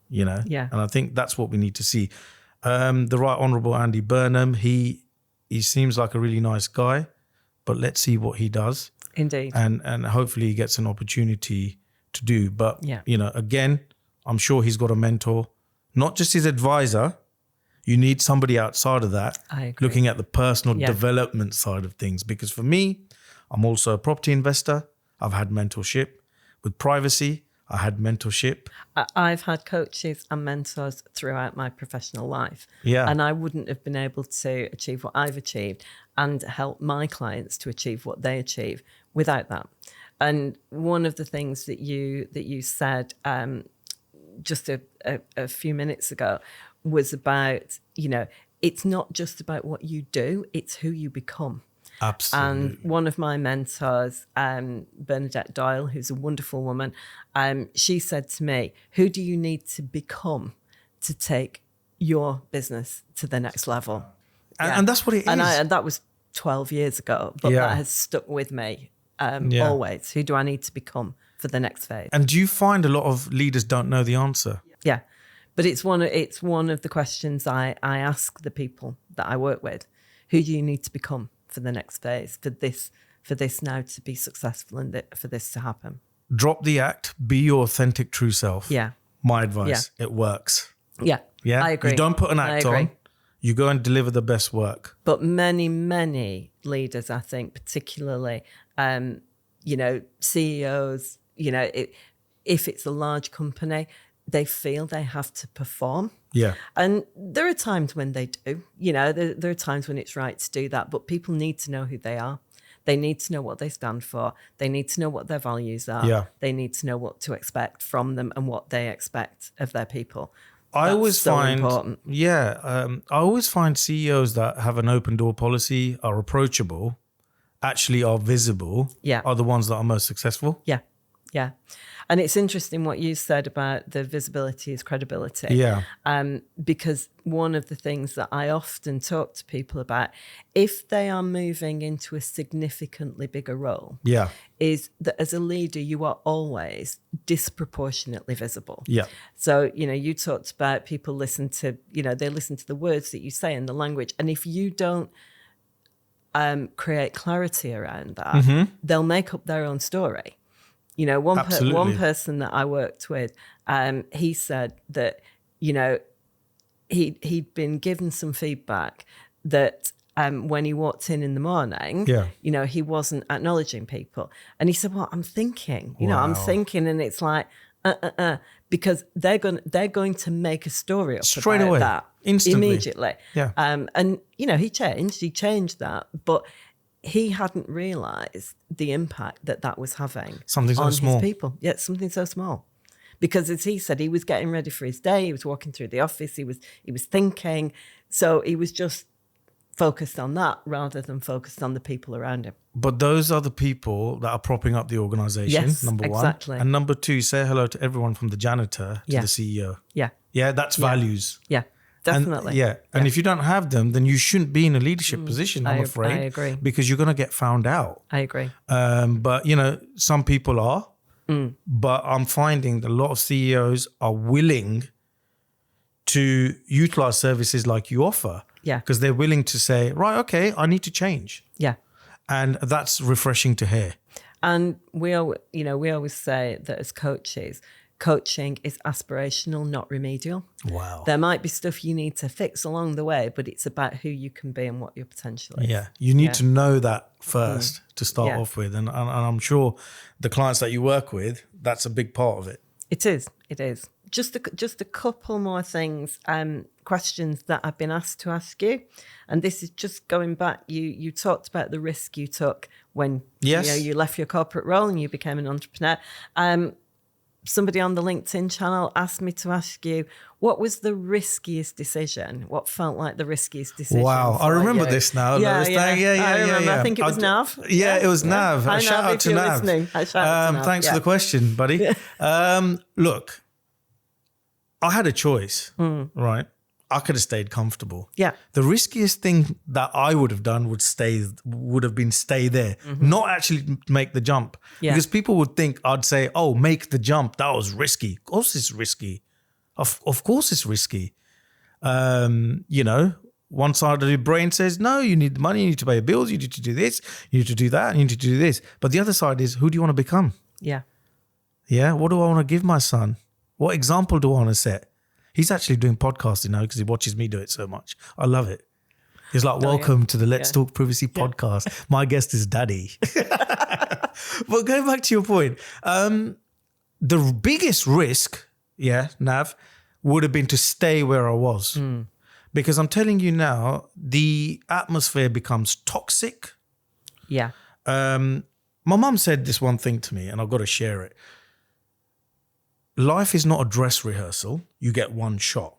Yeah. And I think that's what we need to see. The Right Honourable Andy Burnham, he seems like a really nice guy, but let's see what he does. Indeed. And hopefully he gets an opportunity to do. But, again, I'm sure he's got a mentor, not just his advisor. You need somebody outside of that, looking at the personal development side of things. Because for me, I'm also a property investor. I've had mentorship. With privacy, I had mentorship. I've had coaches and mentors throughout my professional life. Yeah. And I wouldn't have been able to achieve what I've achieved and help my clients to achieve what they achieve without that. And one of the things that you said just a few minutes ago was about, it's not just about what you do, it's who you become. Absolutely. And one of my mentors, Bernadette Doyle, who's a wonderful woman, she said to me, who do you need to become to take your business to the next level? And that's what it is. And that was 12 years ago, but that has stuck with me always. Who do I need to become for the next phase? And do you find a lot of leaders don't know the answer? Yeah. But it's one of the questions I ask the people that I work with. Who do you need to become for the next phase, for this now to be successful and for this to happen? Drop the act, be your authentic true self. Yeah. My advice, it works. Yeah. Yeah. I agree. You don't put an act on, you go and deliver the best work. But many, many leaders, I think, particularly, CEOs, if it's a large company, they feel they have to perform. Yeah. And there are times when they do, there are times when it's right to do that, but people need to know who they are. They need to know what they stand for. They need to know what their values are. Yeah. They need to know what to expect from them and what they expect of their people. I always find important. I always find CEOs that have an open door policy, are approachable, actually are visible, are the ones that are most successful. Yeah. Yeah. And it's interesting what you said about the visibility is credibility. Yeah. Because one of the things that I often talk to people about, if they are moving into a significantly bigger role, Yeah. is that as a leader, you are always disproportionately visible. Yeah. So, you talked about people listen to, they listen to the words that you say and the language. And if you don't create clarity around that, they'll make up their own story. One person that I worked with, he said that, he'd been given some feedback that when he walked in the morning, he wasn't acknowledging people. And he said, well, I'm thinking, I'm thinking, and it's like, because they're going to make a story up straight about away, that instantly, immediately. Yeah. And, he changed that, but he hadn't realised the impact that was having something so on small. his people. Yeah, something so small. Because as he said, he was getting ready for his day. He was walking through the office. He was thinking. So he was just focused on that rather than focused on the people around him. But those are the people that are propping up the organization, Yes, number one. exactly. And number two, say hello to everyone from the janitor to the CEO. Yeah. Yeah, that's values. Yeah, definitely. And if you don't have them, then you shouldn't be in a leadership position, I'm afraid. I agree. Because you're going to get found out. I agree. But, some people are. But I'm finding that a lot of CEOs are willing to utilize services like you offer. Yeah. Because they're willing to say, right, okay, I need to change. Yeah. And that's refreshing to hear. And we always say that as coaches, coaching is aspirational, not remedial. Wow. There might be stuff you need to fix along the way, but it's about who you can be and what your potential is. Yeah. You need to know that first to start off with. And I'm sure the clients that you work with, that's a big part of it. It is. Just a couple more things, questions that I've been asked to ask you. And this is just going back. You talked about the risk you took when you left your corporate role and you became an entrepreneur. Somebody on the LinkedIn channel asked me to ask you, what was the riskiest decision? What felt like the riskiest decision? Wow, I remember this now. I remember. I think it was Nav. Yeah, it was Nav. Hi, Shout Nav, out to Nav. Thanks for the question, buddy. Look, I had a choice, right? I could have stayed comfortable. Yeah. The riskiest thing that I would have done would have been stay there, not actually make the jump. Yeah. Because people would think I'd say, oh, make the jump. That was risky. Of course it's risky. Of course it's risky. One side of the brain says, no, you need the money, you need to pay your bills, you need to do this, you need to do that, you need to do this. But the other side is, who do you want to become? Yeah. Yeah. What do I want to give my son? What example do I want to set? He's actually doing podcasting now because he watches me do it so much. I love it. He's like, welcome to the Let's Talk Privacy podcast. My guest is Daddy. But going back to your point, the biggest risk, Nav, would have been to stay where I was. Because I'm telling you now, the atmosphere becomes toxic. Yeah. My mum said this one thing to me, and I've got to share it. Life is not a dress rehearsal. You get one shot.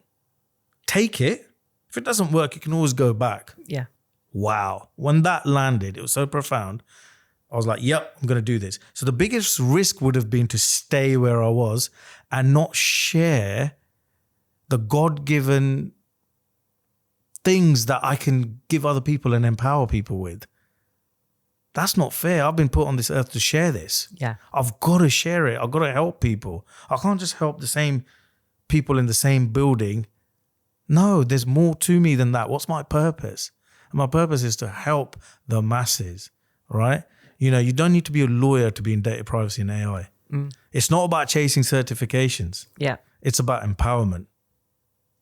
Take it. If it doesn't work, you can always go back. Yeah. Wow. When that landed, it was so profound. I was like, yep, I'm going to do this. So the biggest risk would have been to stay where I was and not share the God-given things that I can give other people and empower people with. That's not fair. I've been put on this earth to share this. Yeah. I've got to share it. I've got to help people. I can't just help the same people in the same building. No, there's more to me than that. What's my purpose? And my purpose is to help the masses, right? You don't need to be a lawyer to be in data privacy and AI. It's not about chasing certifications. Yeah. It's about empowerment.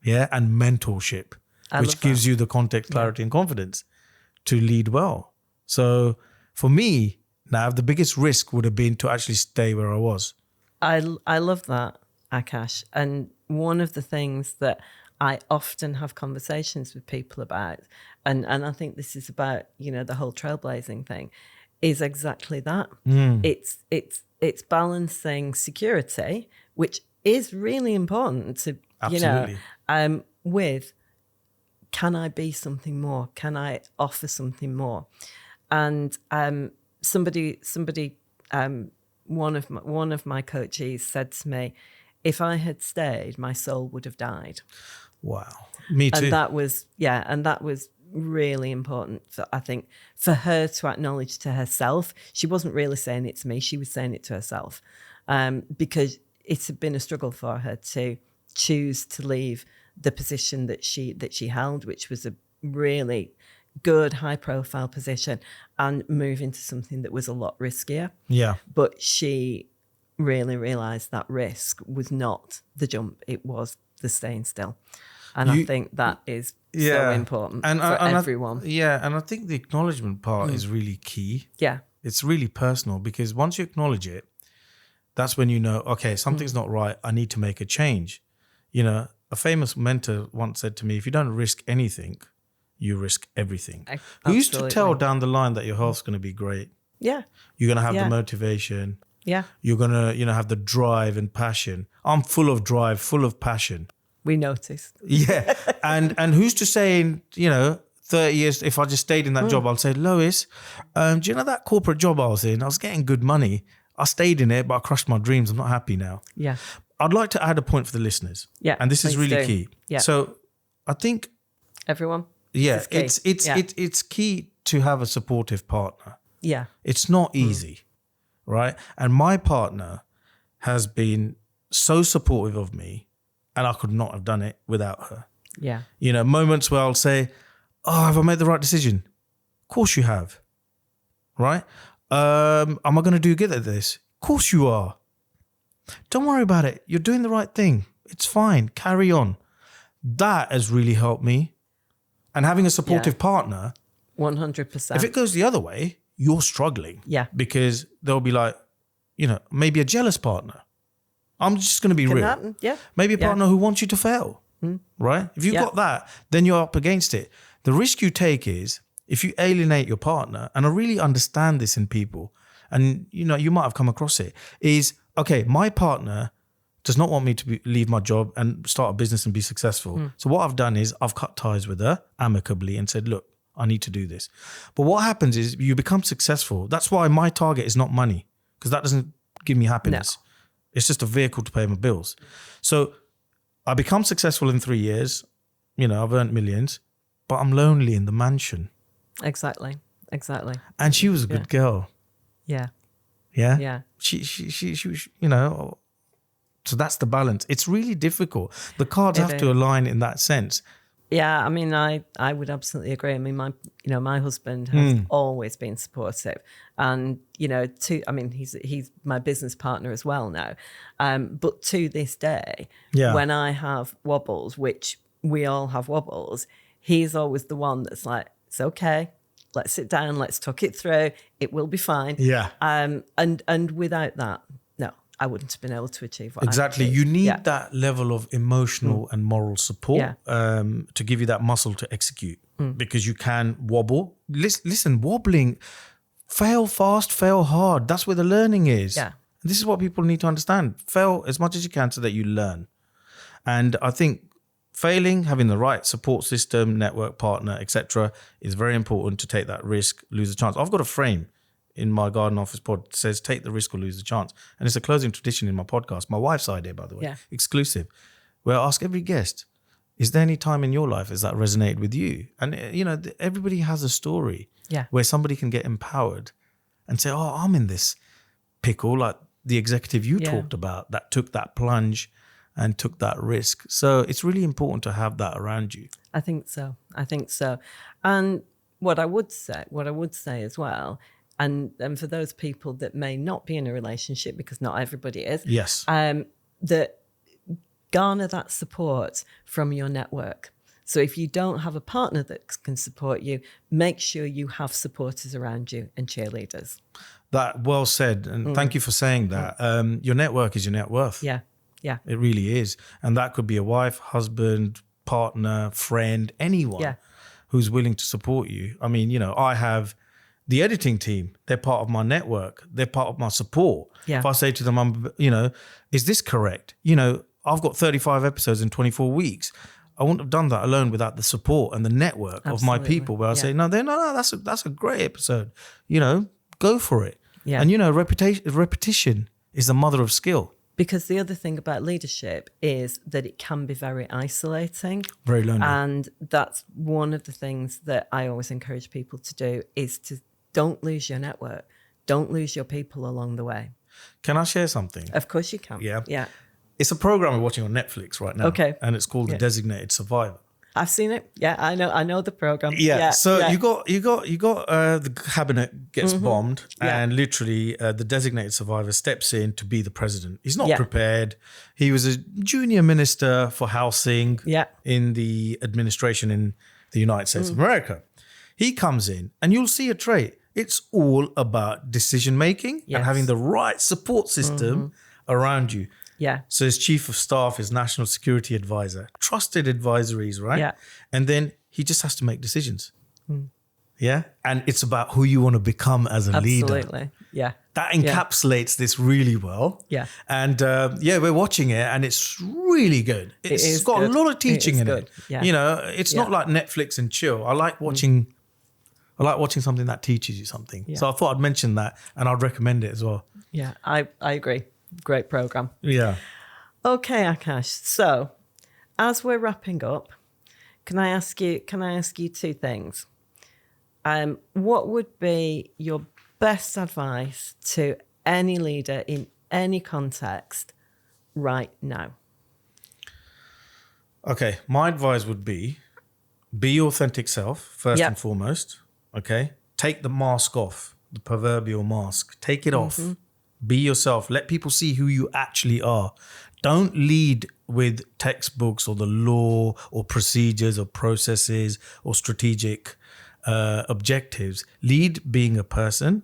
Yeah. And mentorship, which gives you the context, clarity, and confidence to lead well. So for me, now the biggest risk would have been to actually stay where I was. I love that, Aakash. And one of the things that I often have conversations with people about, and I think this is about, the whole trailblazing thing, is exactly that. It's balancing security, which is really important to, Absolutely. with, can I be something more? Can I offer something more? And somebody one of my coaches said to me, if I had stayed, my soul would have died. Wow. Me too. And that was really important, I think, for her to acknowledge to herself. She wasn't really saying it to me, she was saying it to herself, because it had been a struggle for her to choose to leave the position that she held, which was a really good high profile position, and move into something that was a lot riskier. Yeah. But she really realized that risk was not the jump, it was the staying still. And I think that is so important for everyone. And I think the acknowledgement part is really key. Yeah. It's really personal, because once you acknowledge it, that's when you know, okay, something's not right. I need to make a change. You know, a famous mentor once said to me, if you don't risk anything, you risk everything. Who used to tell down the line that your health's going to be great? Yeah. You're going to have the motivation. Yeah. You're going to, have the drive and passion. I'm full of drive, full of passion. We noticed. Yeah. And who's to say in, 30 years, if I just stayed in that job, I'll say, Lois, do you know that corporate job I was in? I was getting good money. I stayed in it, but I crushed my dreams. I'm not happy now. Yeah. I'd like to add a point for the listeners. Yeah. And this is really key. Yeah. So I think everyone. Yeah, it's key to have a supportive partner. Yeah. It's not easy, right? And my partner has been so supportive of me, and I could not have done it without her. Yeah. Moments where I'll say, oh, have I made the right decision? Of course you have, right? Am I going to do good at this? Of course you are. Don't worry about it. You're doing the right thing. It's fine. Carry on. That has really helped me. And having a supportive partner, 100%. if it goes the other way, you're struggling. Yeah. Because they'll be like, maybe a jealous partner. I'm just going to be Can real. happen. Yeah. Maybe a partner who wants you to fail, right? If you've got that, then you're up against it. The risk you take is if you alienate your partner, and I really understand this in people, and you might have come across it, is, okay, my partner does not want me to leave my job and start a business and be successful. So what I've done is I've cut ties with her amicably and said, look, I need to do this. But what happens is you become successful. That's why my target is not money, because that doesn't give me happiness. No. It's just a vehicle to pay my bills. So I become successful in 3 years. I've earned millions, but I'm lonely in the mansion. Exactly. And she was a good girl. Yeah. Yeah. Yeah. She so that's the balance. It's really difficult. The cards have to align in that sense. Yeah, I mean, I would absolutely agree. I mean, my husband has always been supportive, and he's my business partner as well now. But to this day, when I have wobbles, which we all have wobbles, he's always the one that's like, "It's okay. Let's sit down. Let's talk it through. It will be fine." Yeah. And without that, no, I wouldn't have been able to achieve what exactly. I You need that level of emotional and moral support to give you that muscle to execute, because you can wobble. Listen, wobbling, fail fast, fail hard. That's where the learning is. Yeah. This is what people need to understand. Fail as much as you can so that you learn. And I think failing, having the right support system, network, partner, etc., is very important to take that risk, lose a chance. I've got a frame in my garden office pod that says, take the risk or lose the chance. And it's a closing tradition in my podcast. My wife's idea, by the way, exclusive, where I ask every guest, is there any time in your life has that resonated with you? And, everybody has a story where somebody can get empowered and say, oh, I'm in this pickle, like the executive you talked about that took that plunge and took that risk. So it's really important to have that around you. I think so. And what I would say as well, and for those people that may not be in a relationship, because not everybody is, that garner that support from your network. So if you don't have a partner that can support you, make sure you have supporters around you and cheerleaders. That well said, and thank you for saying that. Your network is your net worth. Yeah. It really is. And that could be a wife, husband, partner, friend, anyone who's willing to support you. I mean, I have the editing team. They're part of my network. They're part of my support. Yeah. If I say to them, is this correct? I've got 35 episodes in 24 weeks. I wouldn't have done that alone without the support and the network of my people, where I say, no, that's a great episode. Go for it. Yeah. And repetition is the mother of skill. Because the other thing about leadership is that it can be very isolating. Very lonely. And that's one of the things that I always encourage people to do is to don't lose your network. Don't lose your people along the way. Can I share something? Of course you can. Yeah. Yeah. It's a program we're watching on Netflix right now. Okay. And it's called The Designated Survivor. I've seen it. Yeah, I know the program. Yeah. So you got the cabinet gets bombed, Yeah. and literally the designated survivor steps in to be the president. He's not Yeah. prepared. He was a junior minister for housing in the administration in the United States of America. He comes in, and you'll see a trait. It's all about decision making and having the right support system around you. Yeah. So his chief of staff, his national security advisor, trusted advisories, right? Yeah. And then he just has to make decisions. Yeah. And it's about who you want to become as a leader. Absolutely. Yeah. That encapsulates this really well. Yeah. And we're watching it and it's really good. It's got good. a lot of teaching in good. it. Yeah. You know, it's not like Netflix and chill. I like watching something that teaches you something. Yeah. So I thought I'd mention that and I'd recommend it as well. Yeah. I agree. Great program. Yeah. Okay, Aakash. So, as we're wrapping up, can I ask you two things? What would be your best advice to any leader in any context right now? Okay, my advice would be your authentic self first and foremost. Okay, take the mask off, the proverbial mask. Take it off. Be yourself. Let people see who you actually are. Don't lead with textbooks or the law or procedures or processes or strategic objectives. Lead being a person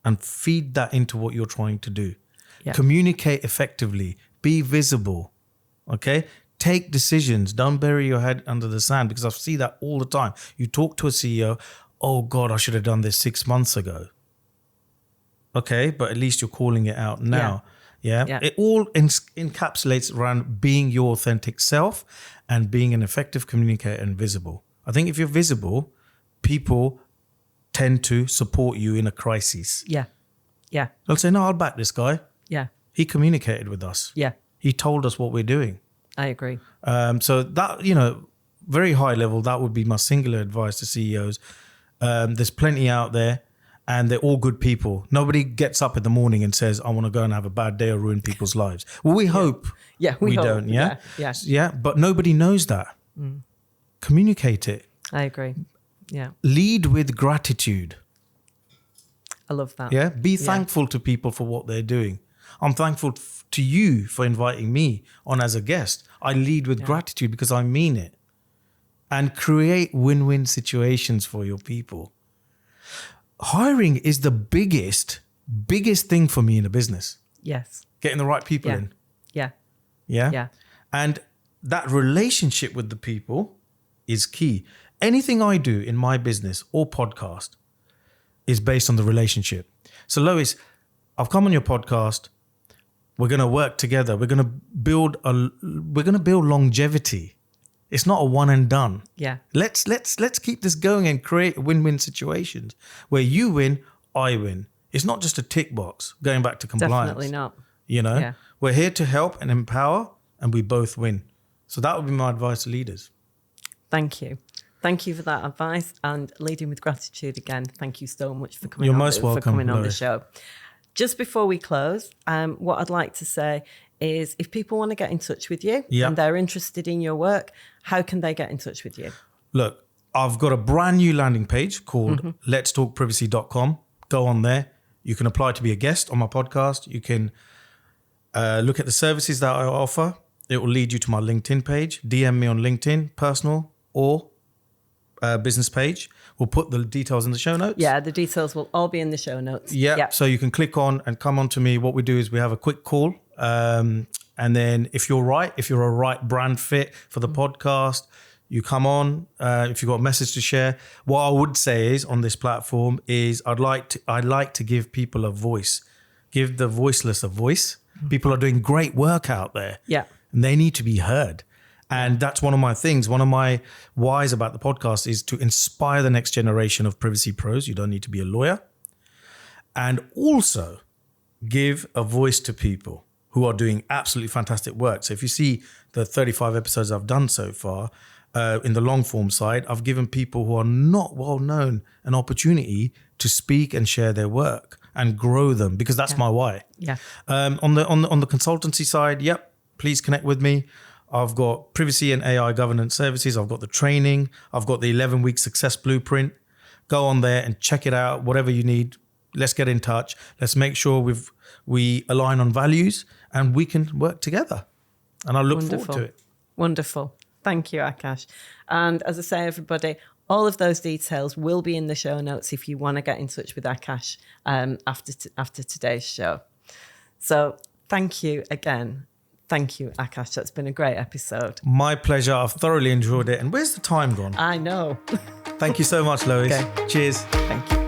and feed that into what you're trying to do. Yeah. Communicate effectively. Be visible. Okay? Take decisions. Don't bury your head under the sand because I see that all the time. You talk to a CEO, oh God, I should have done this 6 months ago. Okay, but at least you're calling it out now. Yeah. It all encapsulates around being your authentic self and being an effective communicator and visible. I think if you're visible, people tend to support you in a crisis. Yeah. Yeah. They'll say, no, I'll back this guy. Yeah. He communicated with us. Yeah. He told us what we're doing. I agree. So that, very high level, that would be my singular advice to CEOs. There's plenty out there. And they're all good people. Nobody gets up in the morning and says, I want to go and have a bad day or ruin people's lives. Well, we hope we hope. don't, yeah? Yeah. But nobody knows that. Communicate it. I agree. Yeah. Lead with gratitude. I love that. Yeah? Be thankful to people for what they're doing. I'm thankful to you for inviting me on as a guest. I lead with gratitude because I mean it. And create win-win situations for your people. Hiring is the biggest thing for me in a business. Yes. Getting the right people in. Yeah. Yeah. Yeah. And that relationship with the people is key. Anything I do in my business or podcast is based on the relationship. So Lois, I've come on your podcast. We're going to work together. We're going to build longevity. It's not a one and done. Yeah. Let's keep this going and create win-win situations where you win, I win. It's not just a tick box going back to compliance. Definitely not. Yeah. We're here to help and empower and we both win. So that would be my advice to leaders. Thank you. Thank you for that advice and leading with gratitude again. Thank you so much for coming. You're most welcome, for coming on the Lois. show. Just before we close, what I'd like to say is if people want to get in touch with you and they're interested in your work, how can they get in touch with you? Look, I've got a brand new landing page called letstalkprivacy.com. Go on there. You can apply to be a guest on my podcast. You can look at the services that I offer. It will lead you to my LinkedIn page. DM me on LinkedIn, personal or business page. We'll put the details in the show notes. Yeah, the details will all be in the show notes. Yeah. So you can click on and come on to me. What we do is we have a quick call. And then if you're a right brand fit for the podcast, you come on. If you've got a message to share, what I would say is on this platform is I'd like to give people a voice, give the voiceless a voice. People are doing great work out there. Yeah. And they need to be heard. And that's one of my things. One of my whys about the podcast is to inspire the next generation of privacy pros. You don't need to be a lawyer. and also give a voice to people who are doing absolutely fantastic work. So if you see the 35 episodes I've done so far, in the long form side, I've given people who are not well known an opportunity to speak and share their work and grow them, because that's my why. Yeah. On the consultancy side, yep, please connect with me. I've got privacy and AI governance services. I've got the training. I've got the 11-week success blueprint. Go on there and check it out. Whatever you need, let's get in touch. Let's make sure we align on values and we can work together. And I look forward to it. Wonderful. Thank you, Aakash. And as I say, everybody, all of those details will be in the show notes if you want to get in touch with Aakash after today's show. So thank you again. Thank you, Aakash. That's been a great episode. My pleasure. I've thoroughly enjoyed it. And where's the time gone? I know. Thank you so much, Lois. Okay. Cheers. Thank you.